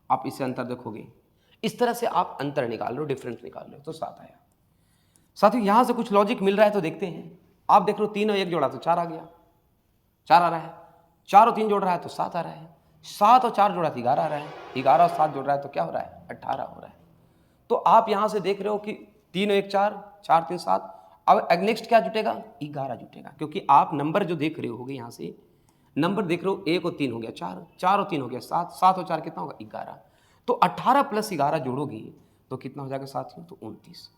आप इसे अंतर देखोगे। इस तरह से आप अंतर निकाल लो, डिफरेंस निकाल लो, तो 7 आया। साथियों यहाँ से कुछ लॉजिक मिल रहा है तो देखते हैं। आप देख लो 3 और 1 जोड़ा तो 4 आ गया, 4 आ रहा है। 4 और 3 जोड़ रहा है तो 7 आ रहा है। 7 और 4 जोड़ा तो 11 आ रहा है। 11 और 7 जोड़ रहा है तो क्या हो रहा है? 18 हो रहा है। तो आप यहाँ से देख रहे हो कि 3 और 1 4, 4 3 7। अब नेक्स्ट क्या जुटेगा? 11 जुटेगा, क्योंकि आप नंबर जो देख रहे होगे यहाँ से नंबर देख रहे हो, 1 और 3 हो गया 4, 4 और 3 हो गया 7, 7 और 4 कितना होगा? 11। तो 18 प्लस 11 जोड़ोगे तो कितना हो जाएगा साथियों? तो 29।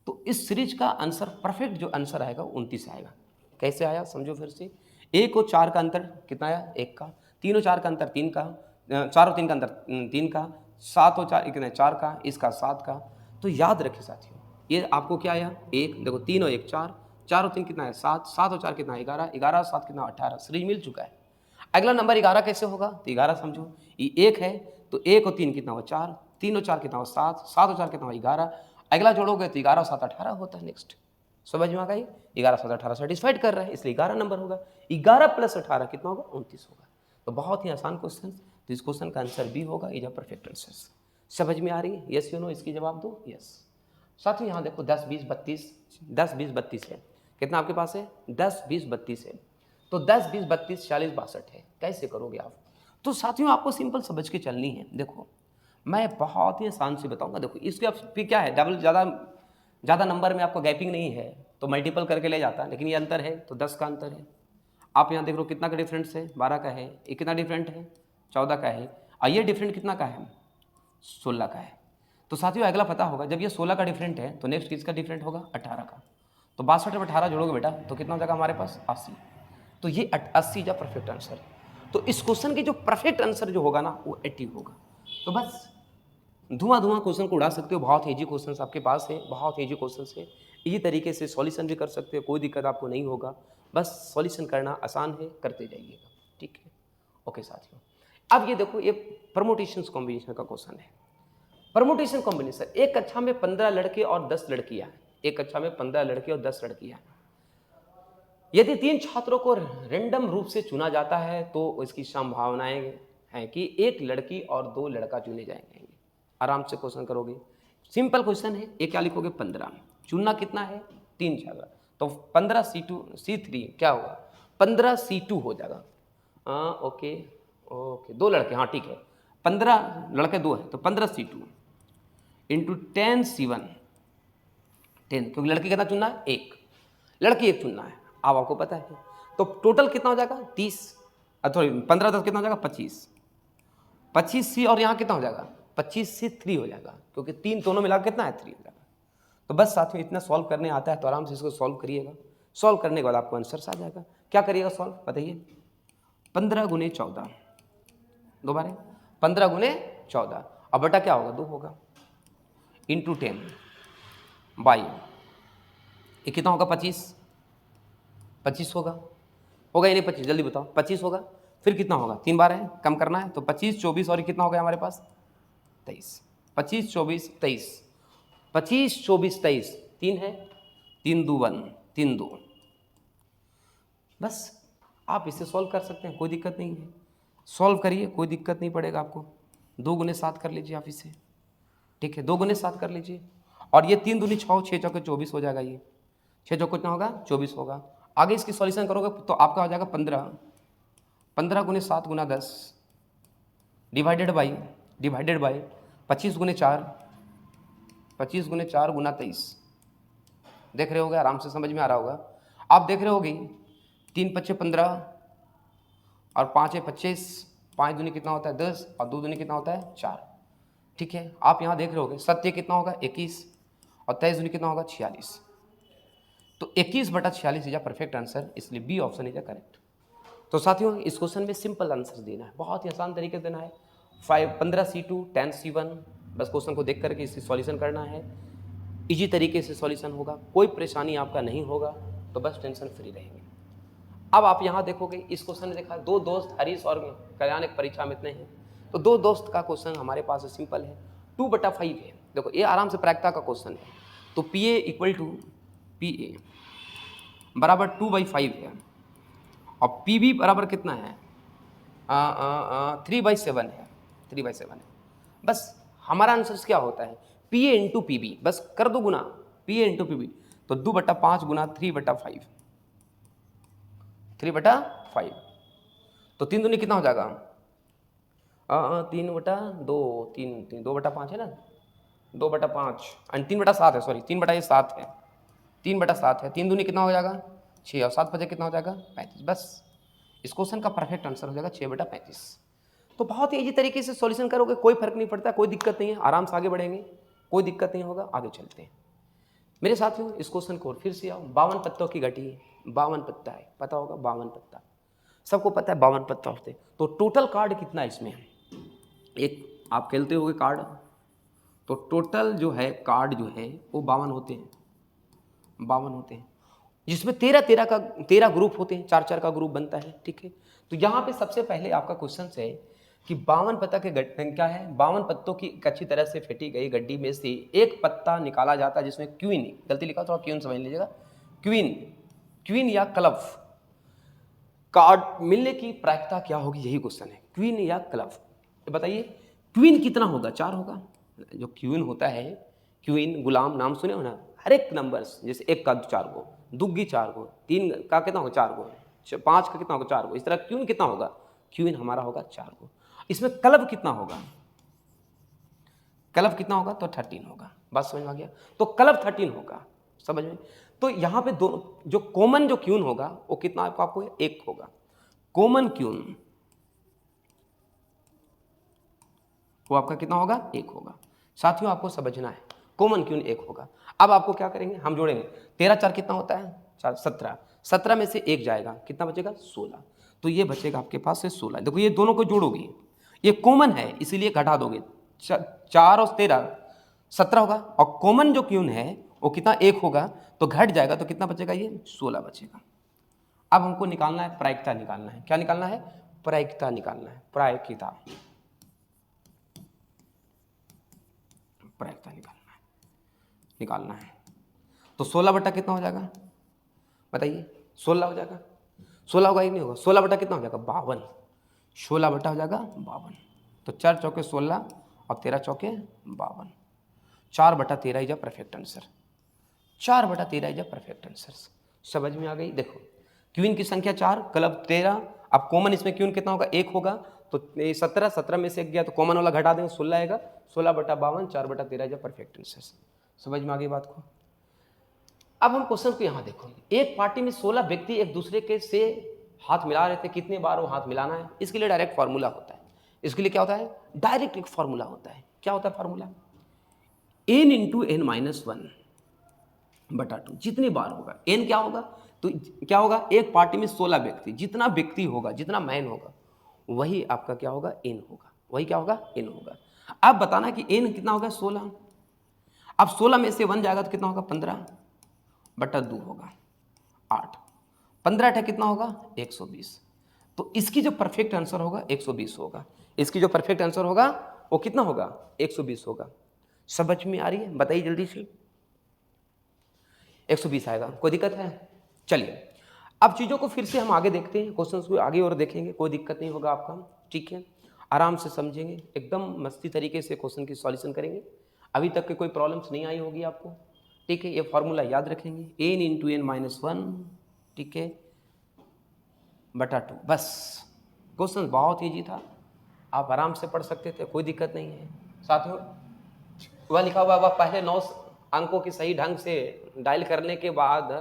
तो इस सीरीज का आंसर, परफेक्ट जो आंसर आएगा 29 आएगा। कैसे आया समझो फिर से। 1 और 4 का अंतर कितना आया? 1 का। 3 और 4 का अंतर 3 का। 4 और 3 का अंतर 3 का, 7 और 4 कितना है 4 का, इसका 7 का। तो याद रखिए साथियों, ये आपको क्या आया 1, देखो 3 और 1 4, 4 और 3 कितना है 7, 7 और 4 कितना है 11, 11 और 7 कितना 18, सीरीज मिल चुका है। अगला नंबर 11 कैसे होगा, तो 11 समझो ये 1 है, तो 1 और 3 कितना हुआ 4, 3 और 4 कितना हुआ 7, 7 और 4 कितना हुआ 11, अगला जोड़ोगे तो 11 और 7 18 होता है। नेक्स्ट समझ में आ गई, 11 7 18 सेटिस्फाइड कर रहा है, इसलिए 11 नंबर होगा। 11 प्लस 18 कितना होगा 29 होगा। तो बहुत ही आसान क्वेश्चन, तो इस क्वेश्चन का आंसर बी होगा, इज अ परफेक्ट आंसर। समझ में आ रही है, यस यू नो, इसकी जवाब दो यस। साथ ही यहाँ देखो 10 20 32, 10 20 32 है, कितना आपके पास है 10 20 32 है, तो 10 20 32 40 62 है, कैसे करोगे आप। तो साथियों आपको सिंपल समझ के चलनी है। देखो मैं बहुत ही आसान से बताऊंगा, देखो इसके अब फिर क्या है, डबल ज़्यादा नंबर में आपको गैपिंग नहीं है तो मल्टीपल करके ले जाता, लेकिन ये अंतर है तो 10 का अंतर है। आप यहाँ देख लो कितना का डिफरेंस है, 12 का है, ये कितना डिफरेंट है 14 का है, और ये डिफरेंट कितना का है 16 का है। तो साथियों अगला पता होगा, जब ये 16 का डिफरेंट है तो नेक्स्ट किसका डिफरेंट होगा 18 का। तो 62 में 18 जोड़ोगे बेटा तो कितना हो जाएगा हमारे पास 80। तो ये 80 का परफेक्ट आंसर है। तो इस क्वेश्चन की जो परफेक्ट आंसर जो होगा ना वो 80 होगा। तो बस धुआं क्वेश्चन को उड़ा सकते हो, बहुत ईजी क्वेश्चन आपके पास है, बहुत ईजी क्वेश्चन है, इजी तरीके से सॉल्यूशन भी कर सकते हो, कोई दिक्कत आपको नहीं होगा, बस सॉल्यूशन करना आसान है, करते जाइएगा। ठीक है, ओके साथियों। अब ये देखो ये परमुटेशन कॉम्बिनेशन का क्वेश्चन है। परमुटेशन कॉम्बिनेशन, एक कक्षा में 15 लड़के और 10 लड़कियां हैं, एक कक्षा में 15 लड़के और 10 लड़कियां हैं। यदि 3 छात्रों को रैंडम रूप से चुना जाता है तो इसकी संभावनाएं हैं कि एक लड़की और 2 लड़का चुने जाएंगे। आराम से क्वेश्चन करोगे, सिंपल क्वेश्चन है। एक क्या लिखोगे 15, चुनना कितना है 3 छात्र, तो 15 C3 क्या होगा 15 C2 हो जाएगा। ओके ओके 2 लड़के, हाँ ठीक है, 15 लड़के 2 है तो 15 C2 इंटू 10 C1, 10, क्योंकि लड़की कितना चुनना है 1, लड़की 1 चुनना है, अब आपको पता है। तो टोटल कितना हो जाएगा 30, सॉरी 15 10 कितना हो जाएगा 25, 25 C और यहाँ कितना हो जाएगा 25 से 3 हो जाएगा, क्योंकि 3 दोनों मिला कितना है 3 हो जाएगा। तो बस साथियों इतना सॉल्व करने आता है तो आराम से इसको सॉल्व करिएगा। सॉल्व करने के बाद आपको आंसर आ जाएगा। क्या करिएगा सॉल्व बताइए, 15 गुने 14, दोबारा 15 गुने 14, अब बटा क्या होगा 2 होगा, इंटू 10 बाई, ये कितना होगा 25 होगा या नहीं 25, जल्दी बताओ 25 होगा, फिर कितना होगा 3 बार है कम करना है, तो 25 24 और कितना हो गया हमारे पास 23, 25 24 23, 25 24 23, 3 है, 3 2 1, 3 2, बस आप इसे सॉल्व कर सकते हैं, कोई दिक्कत नहीं है, सॉल्व करिए कोई दिक्कत नहीं पड़ेगा आपको। 2 गुने 7 कर लीजिए आप इसे, ठीक है 2 गुने 7 कर लीजिए, और ये 3 दूनी 6, 6 चौके 24 हो जाएगा, ये 6 चौके कितना होगा 24 होगा। आगे इसकी सॉल्यूशन करोगे तो आपका हो जाएगा 15, 15 गुने 7 गुना 10 डिवाइडेड बाई 25 गुने 4, 25 गुने 4 गुना 23, देख रहे होगे आराम से समझ में आ रहा होगा। आप देख रहे होगे 3 पच्चे 15 और 5 है 25, 5 दूनी कितना होता है 10 और 2 दूनी कितना होता है 4, ठीक है। आप यहाँ देख रहे होगे सत्य कितना होगा 21 और 23 दूनी कितना होगा 46, तो 21/46 इज अ परफेक्ट आंसर, इसलिए B option is a correct. तो साथियों इस क्वेश्चन में सिंपल आंसर देना है, बहुत ही आसान तरीके से देना है। 15 C2 10 C1, बस क्वेश्चन को देख करके इसकी सॉल्यूशन करना है, इजी तरीके से सॉल्यूशन होगा, कोई परेशानी आपका नहीं होगा, तो बस टेंशन फ्री रहेंगे। अब आप यहाँ देखोगे इस क्वेश्चन में देखा 2 दोस्त हरीश और कल्याण एक परीक्षा में इतने हैं, तो 2 दोस्त का क्वेश्चन हमारे पास सिंपल है, 2/5 है। देखो ये आराम से प्रायिकता का क्वेश्चन है, तो PA इक्वल टू PA बराबर 2/5 है, और PB बराबर कितना है 3/7 है, 3/7 है। बस हमारा आंसर क्या होता है PA इंटू PB, बस कर दो गुना PA इंटू PB, तो 2/5 गुना 3/5, 3/5, तो 3 दूनी कितना हो जाएगा 3/2, 3 2/5 है ना, 2/5 एंड 3/7 है, सॉरी 3/7 है, 3/7 है, 3 दूनी कितना हो जाएगा 6 और 7 बजे कितना हो जाएगा 35, बस इस क्वेश्चन का परफेक्ट आंसर हो जाएगा 6/35। तो बहुत ही ईजी तरीके से सॉल्यूशन करोगे, कोई फर्क नहीं पड़ता, कोई दिक्कत नहीं है, आराम से आगे बढ़ेंगे, कोई दिक्कत नहीं होगा, आगे चलते हैं मेरे साथियों। इस क्वेश्चन को फिर से आओ, 52 पत्तों की घटी है, 52 पत्ता है, पता होगा 52 पत्ता, सबको पता है 52 पत्ता होते हैं, तो टोटल कार्ड कितना है इसमें एक आप खेलते होगे कार्ड, तो टोटल जो है कार्ड जो है वो 52 होते हैं, 52 होते हैं, जिसमें 13 ग्रुप होते हैं, 4 का ग्रुप बनता है। ठीक है, तो यहाँ पे सबसे पहले आपका क्वेश्चन है कि 52 पत्ता के क्या है, 52 पत्तों की एक अच्छी तरह से फेंटी गई गड्डी में से एक पत्ता निकाला जाता है जिसमें क्वीन, गलती लिखा थोड़ा क्वीन समझ लीजिएगा, क्वीन, क्वीन या क्लब कार्ड मिलने की प्रायिकता क्या होगी, यही क्वेश्चन है, क्वीन या क्लब। बताइए क्वीन कितना होगा, 4 होगा। जो क्वीन होता है, क्वीन गुलाम नाम सुने हो ना, हर एक नंबर्स, जैसे 1 का 4 गो, दुग्गी 4 गो, 3 का कितना होगा 4 गो, 5 का कितना होगा 4 गो, इस तरह क्वीन कितना होगा, क्वीन हमारा होगा 4 गो। इसमें क्लब कितना होगा, क्लब कितना होगा, तो 13 होगा। बात समझ में आ गया, तो क्लब 13 होगा, समझ में। तो यहाँ पे दो जो कॉमन जो क्यून होगा वो कितना आपको 1 होगा, कॉमन क्यून वो आपका कितना होगा, 1 होगा। साथियों आपको समझना है, कॉमन क्यून 1 होगा। अब आपको क्या करेंगे, हम जोड़ेंगे, 13 4 कितना होता है, 4 17, 17 में से 1 जाएगा, कितना बचेगा 16, तो ये बचेगा आपके पास से 16। देखो ये दोनों को जोड़ोगे, ये कॉमन है इसीलिए घटा दोगे, 4 और 13 17 होगा, और कॉमन जो क्यून है वो कितना 1 होगा, तो घट जाएगा, तो कितना बचेगा, ये 16 बचेगा। अब हमको निकालना है प्रायिकता, निकालना है, क्या निकालना है, प्रायिकता निकालना है, प्रायिकता, प्रायिकता निकालना है। तो 16 बटा कितना हो जाएगा, बताइए, 16 हो जाएगा, 16 होगा ही नहीं होगा, 16 बटा कितना हो जाएगा 52, 16 बटा हो जाएगा 52, तो 4 चौके 16 और 13 चौके 52, 4 बटा 13 इज अ परफेक्ट आंसर, 4 बटा 13 इज अ परफेक्ट आंसर। समझ में आ गई। देखो क्वीन की संख्या 4, क्लब 13, अब कॉमन इसमें क्वीन कितना होगा 1 होगा, तो 17 में से 1 गया तो कॉमन वाला घटा देंगे, 16 आएगा, 16 बटा 52, 4 बटा 13 इज अ परफेक्ट आंसर। समझ में आ गई बात को। अब हम क्वेश्चन को यहाँ देखो, एक पार्टी में 16 व्यक्ति एक दूसरे के से हाथ मिला रहे थे, कितने बार वो हाथ मिलाना है, इसके लिए डायरेक्ट फार्मूला होता है। इसके लिए क्या होता है, डायरेक्ट एक फार्मूला होता है। क्या होता है formula, n into n minus 1 बटा 2, जितनी बार होगा n क्या होगा, तो क्या होगा, एक पार्टी में 16 व्यक्ति, जितना व्यक्ति होगा, जितना मैन होगा, वही आपका क्या होगा n होगा, वही क्या होगा n होगा। अब बताना कि n कितना होगा 16, अब 16 में से 1 जाएगा तो कितना होगा 15 बटा 2 होगा 8, 15 अठा कितना होगा 120, तो इसकी जो परफेक्ट आंसर होगा 120 होगा, इसकी जो परफेक्ट आंसर होगा वो कितना होगा 120 होगा। समझ में आ रही है, बताइए जल्दी से, 120 आएगा, कोई दिक्कत है। चलिए अब चीज़ों को फिर से हम आगे देखते हैं, क्वेश्चंस को आगे और देखेंगे, कोई दिक्कत नहीं होगा आपका, ठीक है, आराम से समझेंगे, एकदम मस्ती तरीके से क्वेश्चन की सॉल्यूशन करेंगे। अभी तक के कोई प्रॉब्लम्स नहीं आई होगी आपको, ठीक है। ये फॉर्मूला याद रखेंगे, n इंटू एन माइनस 1, ठीक है, बटा 2, बस। क्वेश्चन बहुत ईजी था, आप आराम से पढ़ सकते थे, कोई दिक्कत नहीं है। साथियों वह लिखा हुआ, वह पहले 9 अंकों की सही ढंग से डायल करने के बाद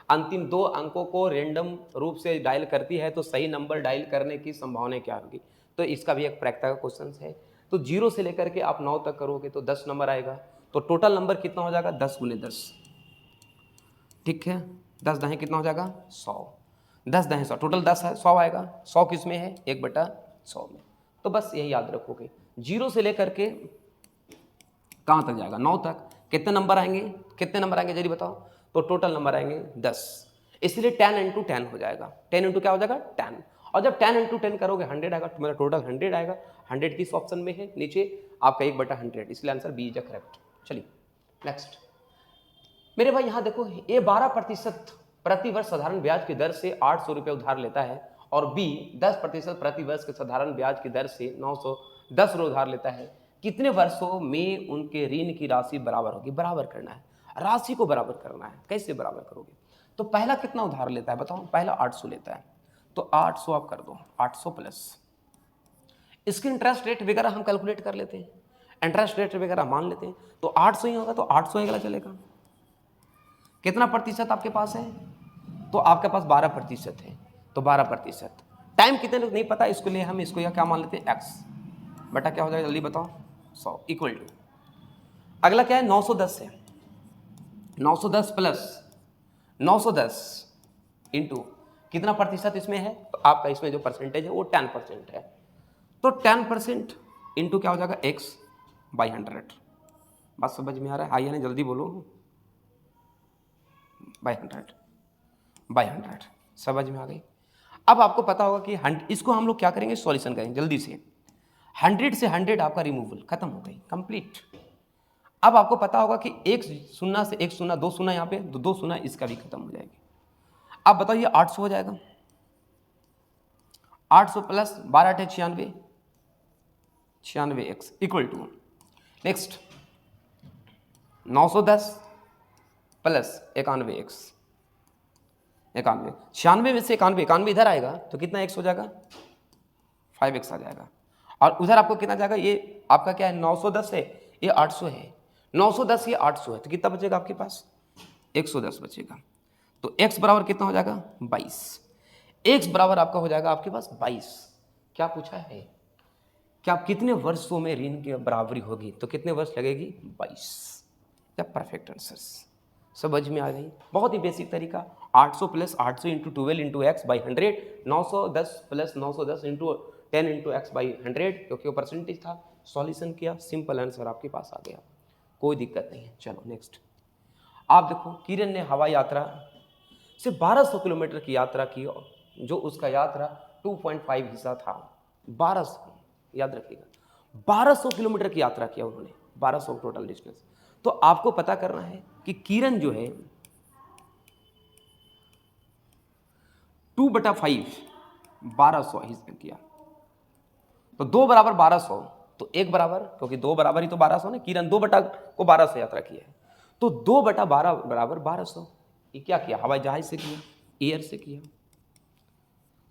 अंतिम 2 अंकों को रेंडम रूप से डायल करती है तो सही नंबर डायल करने की संभावना क्या होगी। तो इसका भी एक प्रायिकता का क्वेश्चन है। तो 0 से लेकर के आप 9 तक करोगे तो 10 नंबर आएगा, तो टोटल नंबर कितना हो जाएगा 10 गुने 10, ठीक है, 10 दहें कितना हो जाएगा 100, 10 दहें 100, टोटल 10 है, 100 आएगा, 100 किस में है 1/100 में। तो बस यही याद रखोगे, 0 से लेकर के कहाँ तक जाएगा 9 तक, कितने नंबर आएंगे, कितने नंबर आएंगे जल्दी बताओ, तो टोटल नंबर आएंगे 10, इसलिए 10 इंटू 10 हो जाएगा, 10 इंटू क्या हो जाएगा 10, और जब 10 इंटू 10 करोगे 100 आएगा, तो मेरा टोटल 100 आएगा, 100 किस ऑप्शन में है नीचे आपका 1/100, इसलिए answer B is a correct. चलिए नेक्स्ट मेरे भाई यहाँ देखो, ए 12% प्रति वर्ष साधारण ब्याज की दर से 800 रुपये उधार लेता है, और बी 10% प्रति वर्ष के साधारण ब्याज की दर से 910 रुपये उधार लेता है, कितने वर्षों में उनके ऋण की राशि बराबर होगी। बराबर करना है, राशि को बराबर करना है, कैसे बराबर करोगे, तो पहला कितना उधार लेता है बताओ, पहला 800 लेता है, तो 800 आप कर दो, 800 प्लस इसकी इंटरेस्ट रेट वगैरह हम कैलकुलेट कर लेते हैं, इंटरेस्ट रेट वगैरह मान लेते हैं, तो 800 ही होगा, तो 800 अगला चलेगा। कितना प्रतिशत आपके पास है, तो आपके पास 12% है, तो 12%। टाइम कितने नहीं पता, इसके लिए हम इसको या क्या मान लेते हैं x बटा क्या हो जाएगा जल्दी बताओ 100 इक्वल टू, अगला क्या है 910 है, 910 प्लस 910 इंटू कितना प्रतिशत इसमें है, तो आपका इसमें जो परसेंटेज है वो 10% है, तो 10% इंटू क्या हो जाएगा x बाई 100। बात समझ में आ रहा है? हाँ या नहीं, जल्दी बोलो। बाई 100 समझ में आ गई। अब आपको पता होगा कि इसको हम लोग क्या करेंगे, सॉल्यूशन करेंगे जल्दी से। 100 से 100 आपका रिमूवल खत्म हो गई, कंप्लीट। अब आपको पता होगा कि एक शून्य से एक शून्य, दो शून्य यहाँ पे, दो शून्य इसका भी खत्म हो जाएगी। अब बताइए 800 हो जाएगा। 800 प्लस 12 है 96, 96x equal to next 910 plus 91x, 91, 96 में से 91, 91 इधर आएगा तो कितना x हो जाएगा, 5x आ जाएगा। और उधर आपको कितना जाएगा, ये आपका क्या है 910 है, ये 800 है, 910 ये 800 है, तो कितना बचेगा आपके पास, 110 बचेगा। तो x बराबर कितना हो जाएगा 22, x बराबर आपका हो जाएगा आपके पास 22। क्या पूछा है, क्या कितने वर्षों में ऋण की बराबरी होगी, तो कितने वर्ष लगेगी 22। या परफेक्ट आंसर्स समझ में आ गई। बहुत ही बेसिक तरीका। 800 plus 800 into 12 into x by 100, 910 plus 910 into 10 into x by 100, क्योंकि वो परसेंटेज था। सॉल्यूशन किया, सिंपल आंसर आपके पास आ गया, कोई दिक्कत नहीं है। चलो नेक्स्ट। आप देखो, किरण ने हवाई यात्रा से 1200 किलोमीटर की यात्रा की, जो उसका यात्रा 2.5 हिस्सा था। 1200, याद रखिएगा, 1200 किलोमीटर की यात्रा किया उन्होंने, 1200 टोटल डिस्टेंस। तो आपको पता करना है कि किरण जो है 2/5 1200 हिस्सा किया, तो 2 बराबर 1200, तो 1 बराबर, क्योंकि 2 बराबर ही तो 1200 ना, किरण 2 बटा को 1200 यात्रा किया है, तो 2/12 बराबर 1200। ये क्या किया, हवाई जहाज से किया, एयर से किया।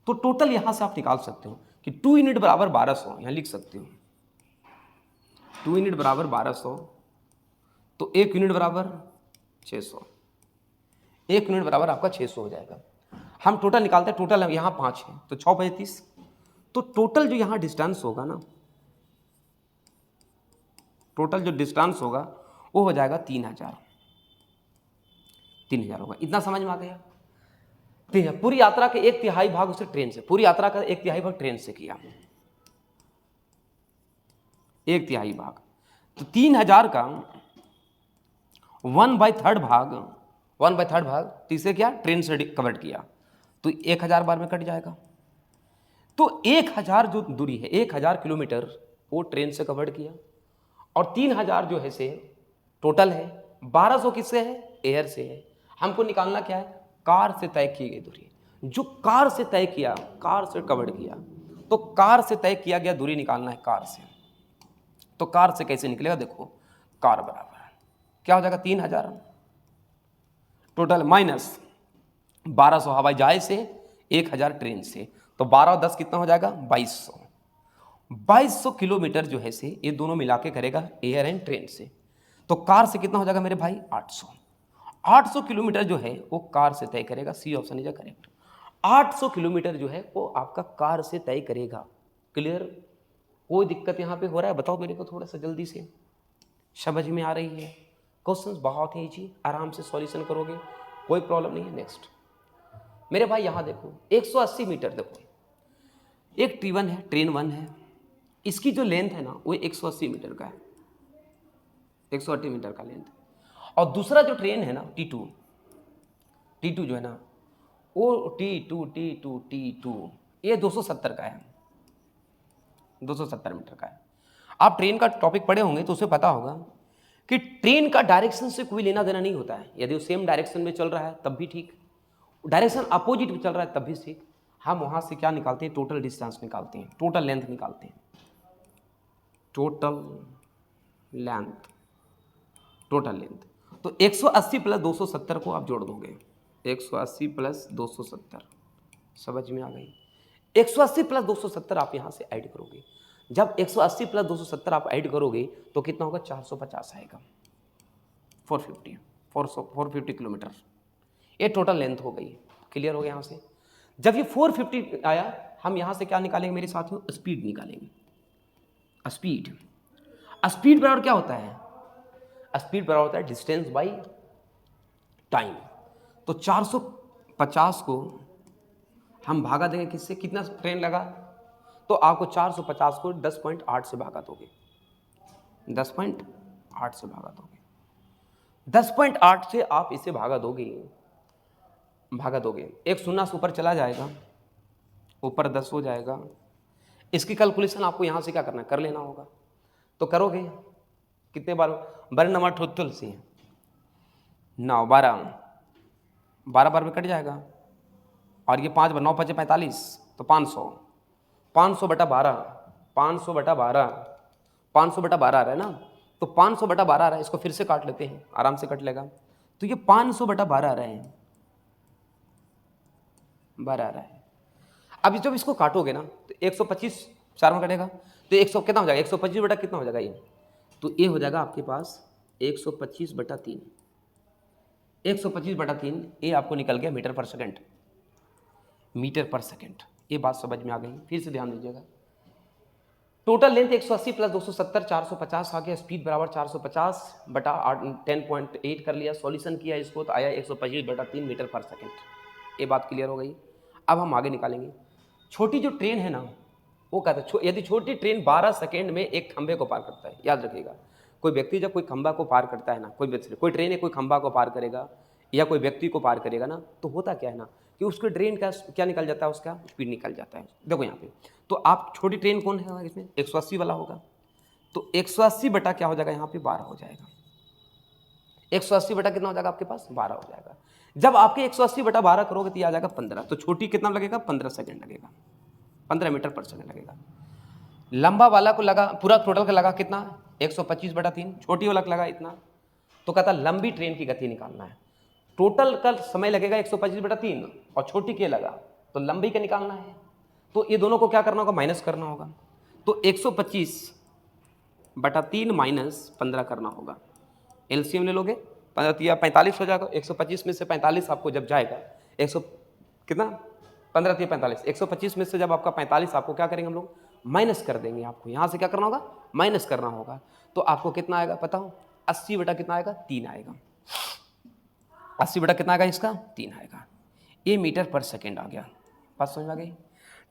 तो टोटल यहां से आप निकाल सकते हो कि 2 यूनिट बराबर 1200, यहां लिख सकते हो 2 यूनिट बराबर 1200, तो 1 यूनिट बराबर 600, 1 यूनिट बराबर आपका 600 हो जाएगा। हम टोटल निकालते हैं, टोटल यहाँ 5 है, तो 6 बजे 30, तो टोटल जो यहाँ डिस्टेंस होगा ना, टोटल जो डिस्टेंस होगा वो हो जाएगा 3000 होगा। इतना समझ में आ गया। पूरी यात्रा के 1/3 भाग उसे ट्रेन से, पूरी यात्रा का 1/3 भाग ट्रेन से किया, 1/3 भाग, तो 3000 का 1/3 भाग, 1/3 भाग तीसरे क्या, ट्रेन से कवर्ड किया, तो 1000 बार में कट जाएगा। तो 1000 जो दूरी है, 1000 किलोमीटर वो ट्रेन से कवर्ड किया, और 3000 जो है से टोटल है, 1200 किससे है, एयर से है। हमको निकालना क्या है, कार से तय की गई दूरी। जो कार से तय किया, कार से कवर्ड किया, तो कार से तय किया गया दूरी निकालना है कार से। तो कार से कैसे निकलेगा, देखो, कार बराबर क्या हो जाएगा 3000 टोटल माइनस 1200 हवाई जहाज से, 1000 ट्रेन से, तो 12 और 10 कितना हो जाएगा 2200। 2200 किलोमीटर जो है से ये दोनों मिला के करेगा एयर एंड ट्रेन से। तो कार से कितना हो जाएगा मेरे भाई 800। 800 किलोमीटर जो है वो कार से तय करेगा, C option is correct. 800 kilometre जो है वो आपका कार से तय करेगा। क्लियर, कोई दिक्कत यहाँ पे हो रहा है, बताओ मेरे को थोड़ा सा जल्दी से, समझ में आ रही है? क्वेश्चंस बहुत ही इजी, आराम से सॉल्यूशन करोगे, कोई प्रॉब्लम नहीं है। नेक्स्ट मेरे भाई यहाँ देखो, 180 मीटर, देखो एक T1 है, ट्रेन 1 है, इसकी जो लेंथ है ना वो 180 मीटर का है, 180 मीटर का लेंथ है। और दूसरा जो ट्रेन है ना T2 जो है ना, वो T2 ये 270 का है, 270 मीटर का है। आप ट्रेन का टॉपिक पढ़े होंगे तो उसे पता होगा कि ट्रेन का डायरेक्शन से कोई लेना देना नहीं होता है। यदि वो सेम डायरेक्शन में चल रहा है तब भी ठीक, डायरेक्शन अपोजिट में चल रहा है तब भी ठीक। हम वहाँ से क्या निकालते हैं, टोटल डिस्टेंस निकालते हैं, टोटल लेंथ निकालते हैं, टोटल लेंथ। तो 180 प्लस 270 को आप जोड़ दोगे, 180 प्लस 270, समझ में आ गई। 180 प्लस 270 आप यहाँ से ऐड करोगे। जब 180 प्लस 270 आप ऐड करोगे तो कितना होगा, 450 आएगा, 450 किलोमीटर, ये टोटल लेंथ हो गई। क्लियर हो गया यहाँ से। जब ये 450 आया, हम यहाँ से क्या निकालेंगे मेरे साथियों, स्पीड निकालेंगे। स्पीड बराबर क्या होता है, स्पीड बराबर होता है डिस्टेंस बाई टाइम। तो 450 को हम भागा देंगे किससे, कितना ट्रेन लगा, तो आपको 450 को 10.8 से भागा दोगे, 10.8 से भागा दोगे, 10.8 से आप इसे भागा दोगे, एक शून्य से ऊपर चला जाएगा, ऊपर 10 हो जाएगा। इसकी कैलकुलेशन आपको यहाँ से क्या करना है, कर लेना होगा। तो करोगे कितने बार, बड़े नंबर टोटल से 9 12 बार में कट जाएगा, और ये 5 9 5 45, तो 500, 500/12, 500/12, 500/12 आ रहा है ना, तो 500/12 आ रहा है, इसको फिर से काट लेते हैं, आराम से कट लेगा। तो ये 500/12 आ रहा है, 12 आ रहा है। अब जब इसको काटोगे ना तो 125 4 में कटेगा, तो 100 कितना हो जाएगा, 125 बटा कितना हो जाएगा ये, तो ये हो जाएगा आपके पास 125/3, 125/3, ये आपको निकल गया मीटर पर सेकंड, मीटर पर सेकंड। ये बात समझ में आ गई, फिर से ध्यान दीजिएगा। टोटल लेंथ 180 प्लस 270 450 आ गया, स्पीड बराबर 450/10.8 कर लिया, सॉल्यूशन किया इसको तो आया 125/3 मीटर पर सेकंड। ये बात क्लियर हो गई। अब हम आगे निकालेंगे। छोटी जो ट्रेन है ना, वो कहता है यदि छोटी ट्रेन 12 सेकंड में एक खंभे को पार करता है, याद रखिएगा, कोई व्यक्ति जब कोई खंभा को पार करता है ना, कोई ट्रेन है, कोई खंभा को पार करेगा या कोई व्यक्ति को पार करेगा ना, तो होता क्या है ना कि उसके ट्रेन का क्या निकल जाता है, उसका स्पीड निकल जाता है। देखो यहाँ पे, तो आप छोटी ट्रेन कौन है इसमें, 180 वाला होगा, तो 180 बटा क्या हो जाएगा, यहाँ पे 12 हो जाएगा, 180 बटा कितना हो जाएगा आपके पास, 12 हो जाएगा। जब आपके 180/12 करोगे तो ये आ जाएगा 15, तो छोटी कितना लगेगा, 15 सेकंड लगेगा, 15 मीटर पर सेकंड लगेगा। लंबा वाला को लगा, पूरा टोटल का लगा कितना, 125/3, छोटी वाला का लगा इतना, तो कहता लंबी ट्रेन की गति निकालना है, टोटल का समय लगेगा 125/3 और छोटी के लगा तो लंबी का निकालना है, तो ये दोनों को क्या करना होगा, माइनस करना होगा। तो 125/3 माइनस 15 करना होगा, एलसीएम ले लोगे 45 हो जाएगा, 125 में से 45 आपको जब जाएगा 100 कितना 15 45, 125 में से जब आपका 45 आपको क्या करेंगे हम लोग, माइनस कर देंगे। आपको यहाँ से क्या करना होगा, माइनस करना होगा। तो आपको कितना आएगा पता हो, 80 बटा कितना आएगा, 3 आएगा, 80 बटा कितना आएगा इसका, 3 आएगा। ये मीटर पर सेकेंड आ गया, बात समझ आ गई।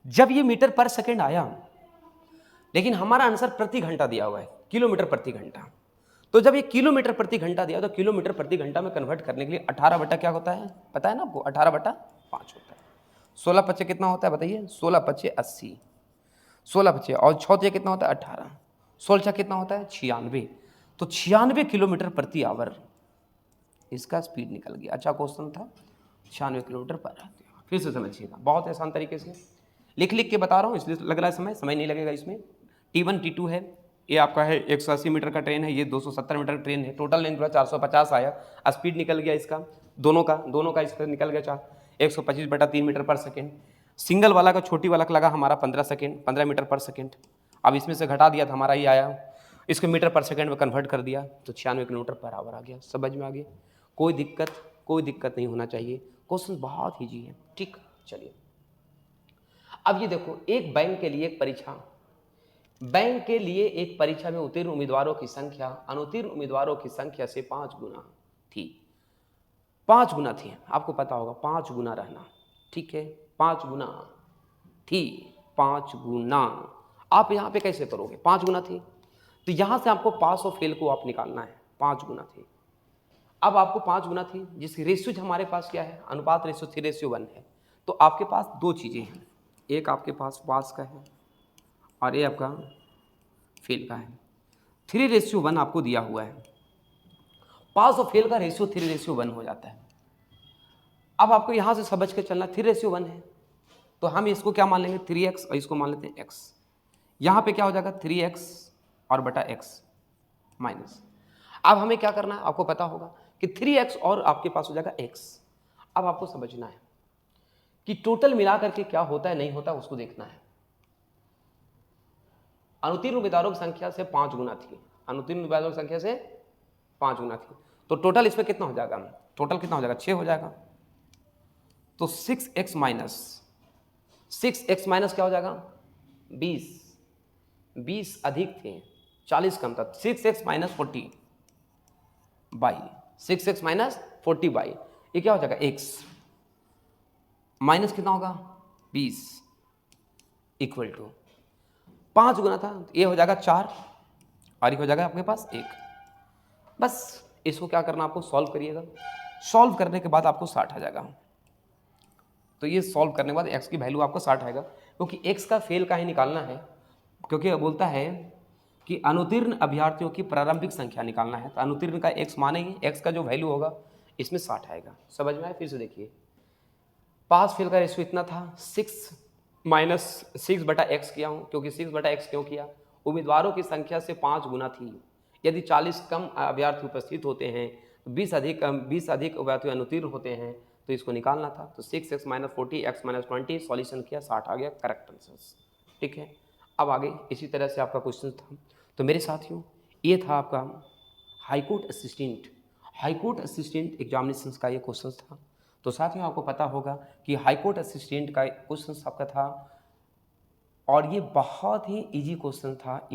जब ये मीटर पर सेकेंड आया, लेकिन हमारा आंसर प्रति घंटा दिया हुआ है, किलोमीटर प्रति घंटा, तो जब ये किलोमीटर प्रति घंटा दिया तो किलोमीटर प्रति घंटा में कन्वर्ट करने के लिए 18 बटा क्या होता है, पता है ना आपको, 18/5 होता है। 16 पच्चे कितना होता है बताइए, 16 पच्चे 80, 16 पच्चे और 6 कितना होता है 18, 16 कितना होता है 96, तो 96 किलोमीटर प्रति आवर इसका स्पीड निकल गया। अच्छा क्वेश्चन था, 96 किलोमीटर पर आवर। फिर से समझिएगा, बहुत आसान तरीके से लिख के बता रहा हूँ, इसलिए लग रहा है समय नहीं लगेगा इसमें। T1 T2 है, ये आपका है 180 मीटर का ट्रेन है, ये 270 मीटर का ट्रेन है, टोटल लेंथ 450 आया, स्पीड निकल गया इसका, दोनों का इसका निकल गया 125/3 मीटर पर सेकेंड। सिंगल वाला का, छोटी वाला का लगा हमारा 15 सेकेंड, 15 मीटर पर सेकेंड। अब इसमें से घटा दिया था हमारा ये आया, इसको मीटर पर सेकेंड में कन्वर्ट कर दिया तो 96 किलोमीटर पर आवर आ गया। समझ में आ गया, कोई दिक्कत नहीं होना चाहिए, क्वेश्चन बहुत ईजी है। ठीक, चलिए अब ये देखो, एक बैंक के लिए एक परीक्षा में उत्तीर्ण उम्मीदवारों की संख्या अनुत्तीर्ण उम्मीदवारों की संख्या से 5 गुना थी, 5 गुना थी, आपको पता होगा 5 गुना रहना, ठीक है, 5 गुना थी, 5 गुना। आप यहाँ पे कैसे करोगे, 5 गुना थी, तो यहाँ से आपको पास और फेल को आप निकालना है, 5 गुना थी। अब आपको 5 गुना थी, जिसकी रेशियो हमारे पास क्या है, अनुपात रेशियो 3:1 है, तो आपके पास दो चीज़ें हैं, एक आपके पास पास का है और ये आपका फेल का है। 3:1 आपको दिया हुआ है, पास और फेल का रेशियो 3:1 हो जाता है। अब आपको यहाँ से समझ के चलना, 3:1 है तो हम इसको क्या मान लेंगे, 3x और इसको मान लेते हैं x। यहाँ पे क्या हो जाएगा 3x और बटा x माइनस। अब हमें क्या करना है, आपको पता होगा कि 3x और आपके पास हो जाएगा x। अब आपको समझना है कि टोटल मिला करके क्या होता है नहीं होता, उसको देखना है। अनुत्तीर्ण उम्मीदवारों की संख्या से 5 गुना थी, अनुत्तीर्ण उम्मीदवारों की संख्या से 5 गुना थी, तो टोटल इसमें कितना हो जाएगा, टोटल कितना हो जाएगा 6 हो जाएगा। तो 6x माइनस क्या हो जाएगा 20 अधिक थे 40 कम था, 6x minus 40 by 6x minus 40 by, ये क्या हो जाएगा x माइनस कितना होगा 20 इक्वल टू 5 गुना था, ये हो जाएगा 4 और ये हो जाएगा आपके पास 1। बस इसको क्या करना, आपको सॉल्व करिएगा। सॉल्व करने के बाद आपको 60 आ जाएगा। तो ये सॉल्व करने के बाद x की वैल्यू आपको 60 आएगा, क्योंकि x का फेल का ही निकालना है, क्योंकि बोलता है कि अनुत्तीर्ण अभ्यर्थियों की प्रारंभिक संख्या निकालना है। तो अनुत्तीर्ण का x मानेंगे, x का जो वैल्यू होगा इसमें 60 आएगा। समझ में आया? फिर से देखिए, पास फेल का रेशियो इतना था, 6-6/x किया हूँ, क्योंकि 6/x क्यों किया, उम्मीदवारों की संख्या से 5 गुना थी। यदि 40 कम अभ्यर्थी उपस्थित होते हैं तो 20 अधिक अभ्यर्थी अनुत्तीर्ण होते हैं, तो इसको निकालना था। तो 6x - 40 x - 20 सॉल्यूशन किया, 60 आ गया करेक्ट आंसर। ठीक है, अब आगे इसी तरह से आपका क्वेश्चन था। तो मेरे साथियों, ये था आपका हाईकोर्ट असिस्टेंट एग्जामिनेशन का ये क्वेश्चन था। तो साथियों, आपको पता होगा कि हाईकोर्ट असिस्टेंट का क्वेश्चन आपका था, और ये बहुत ही इजी क्वेश्चन था,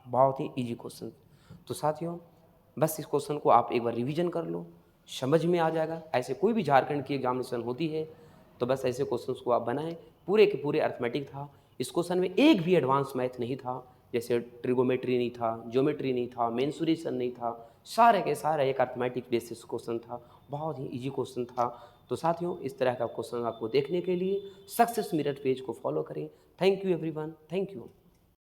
बहुत ही इजी क्वेश्चन। तो साथियों, बस इस क्वेश्चन को आप एक बार रिवीजन कर लो, समझ में आ जाएगा। ऐसे कोई भी झारखंड की एग्जामिनेशन होती है तो बस ऐसे क्वेश्चंस को आप बनाएं। पूरे के पूरे अर्थमेटिक था। इस क्वेश्चन में एक भी एडवांस मैथ नहीं था, जैसे ट्रिगोमेट्री नहीं था, ज्योमेट्री नहीं था, मेंसुरेशन नहीं था, सारे के सारे एक अर्थमेटिक बेसिस क्वेश्चन था, बहुत ही इजी क्वेश्चन था। तो साथियों, इस तरह का क्वेश्चन आपको देखने के लिए सक्सेस मिरर पेज को फॉलो करें। Thank you everyone, thank you.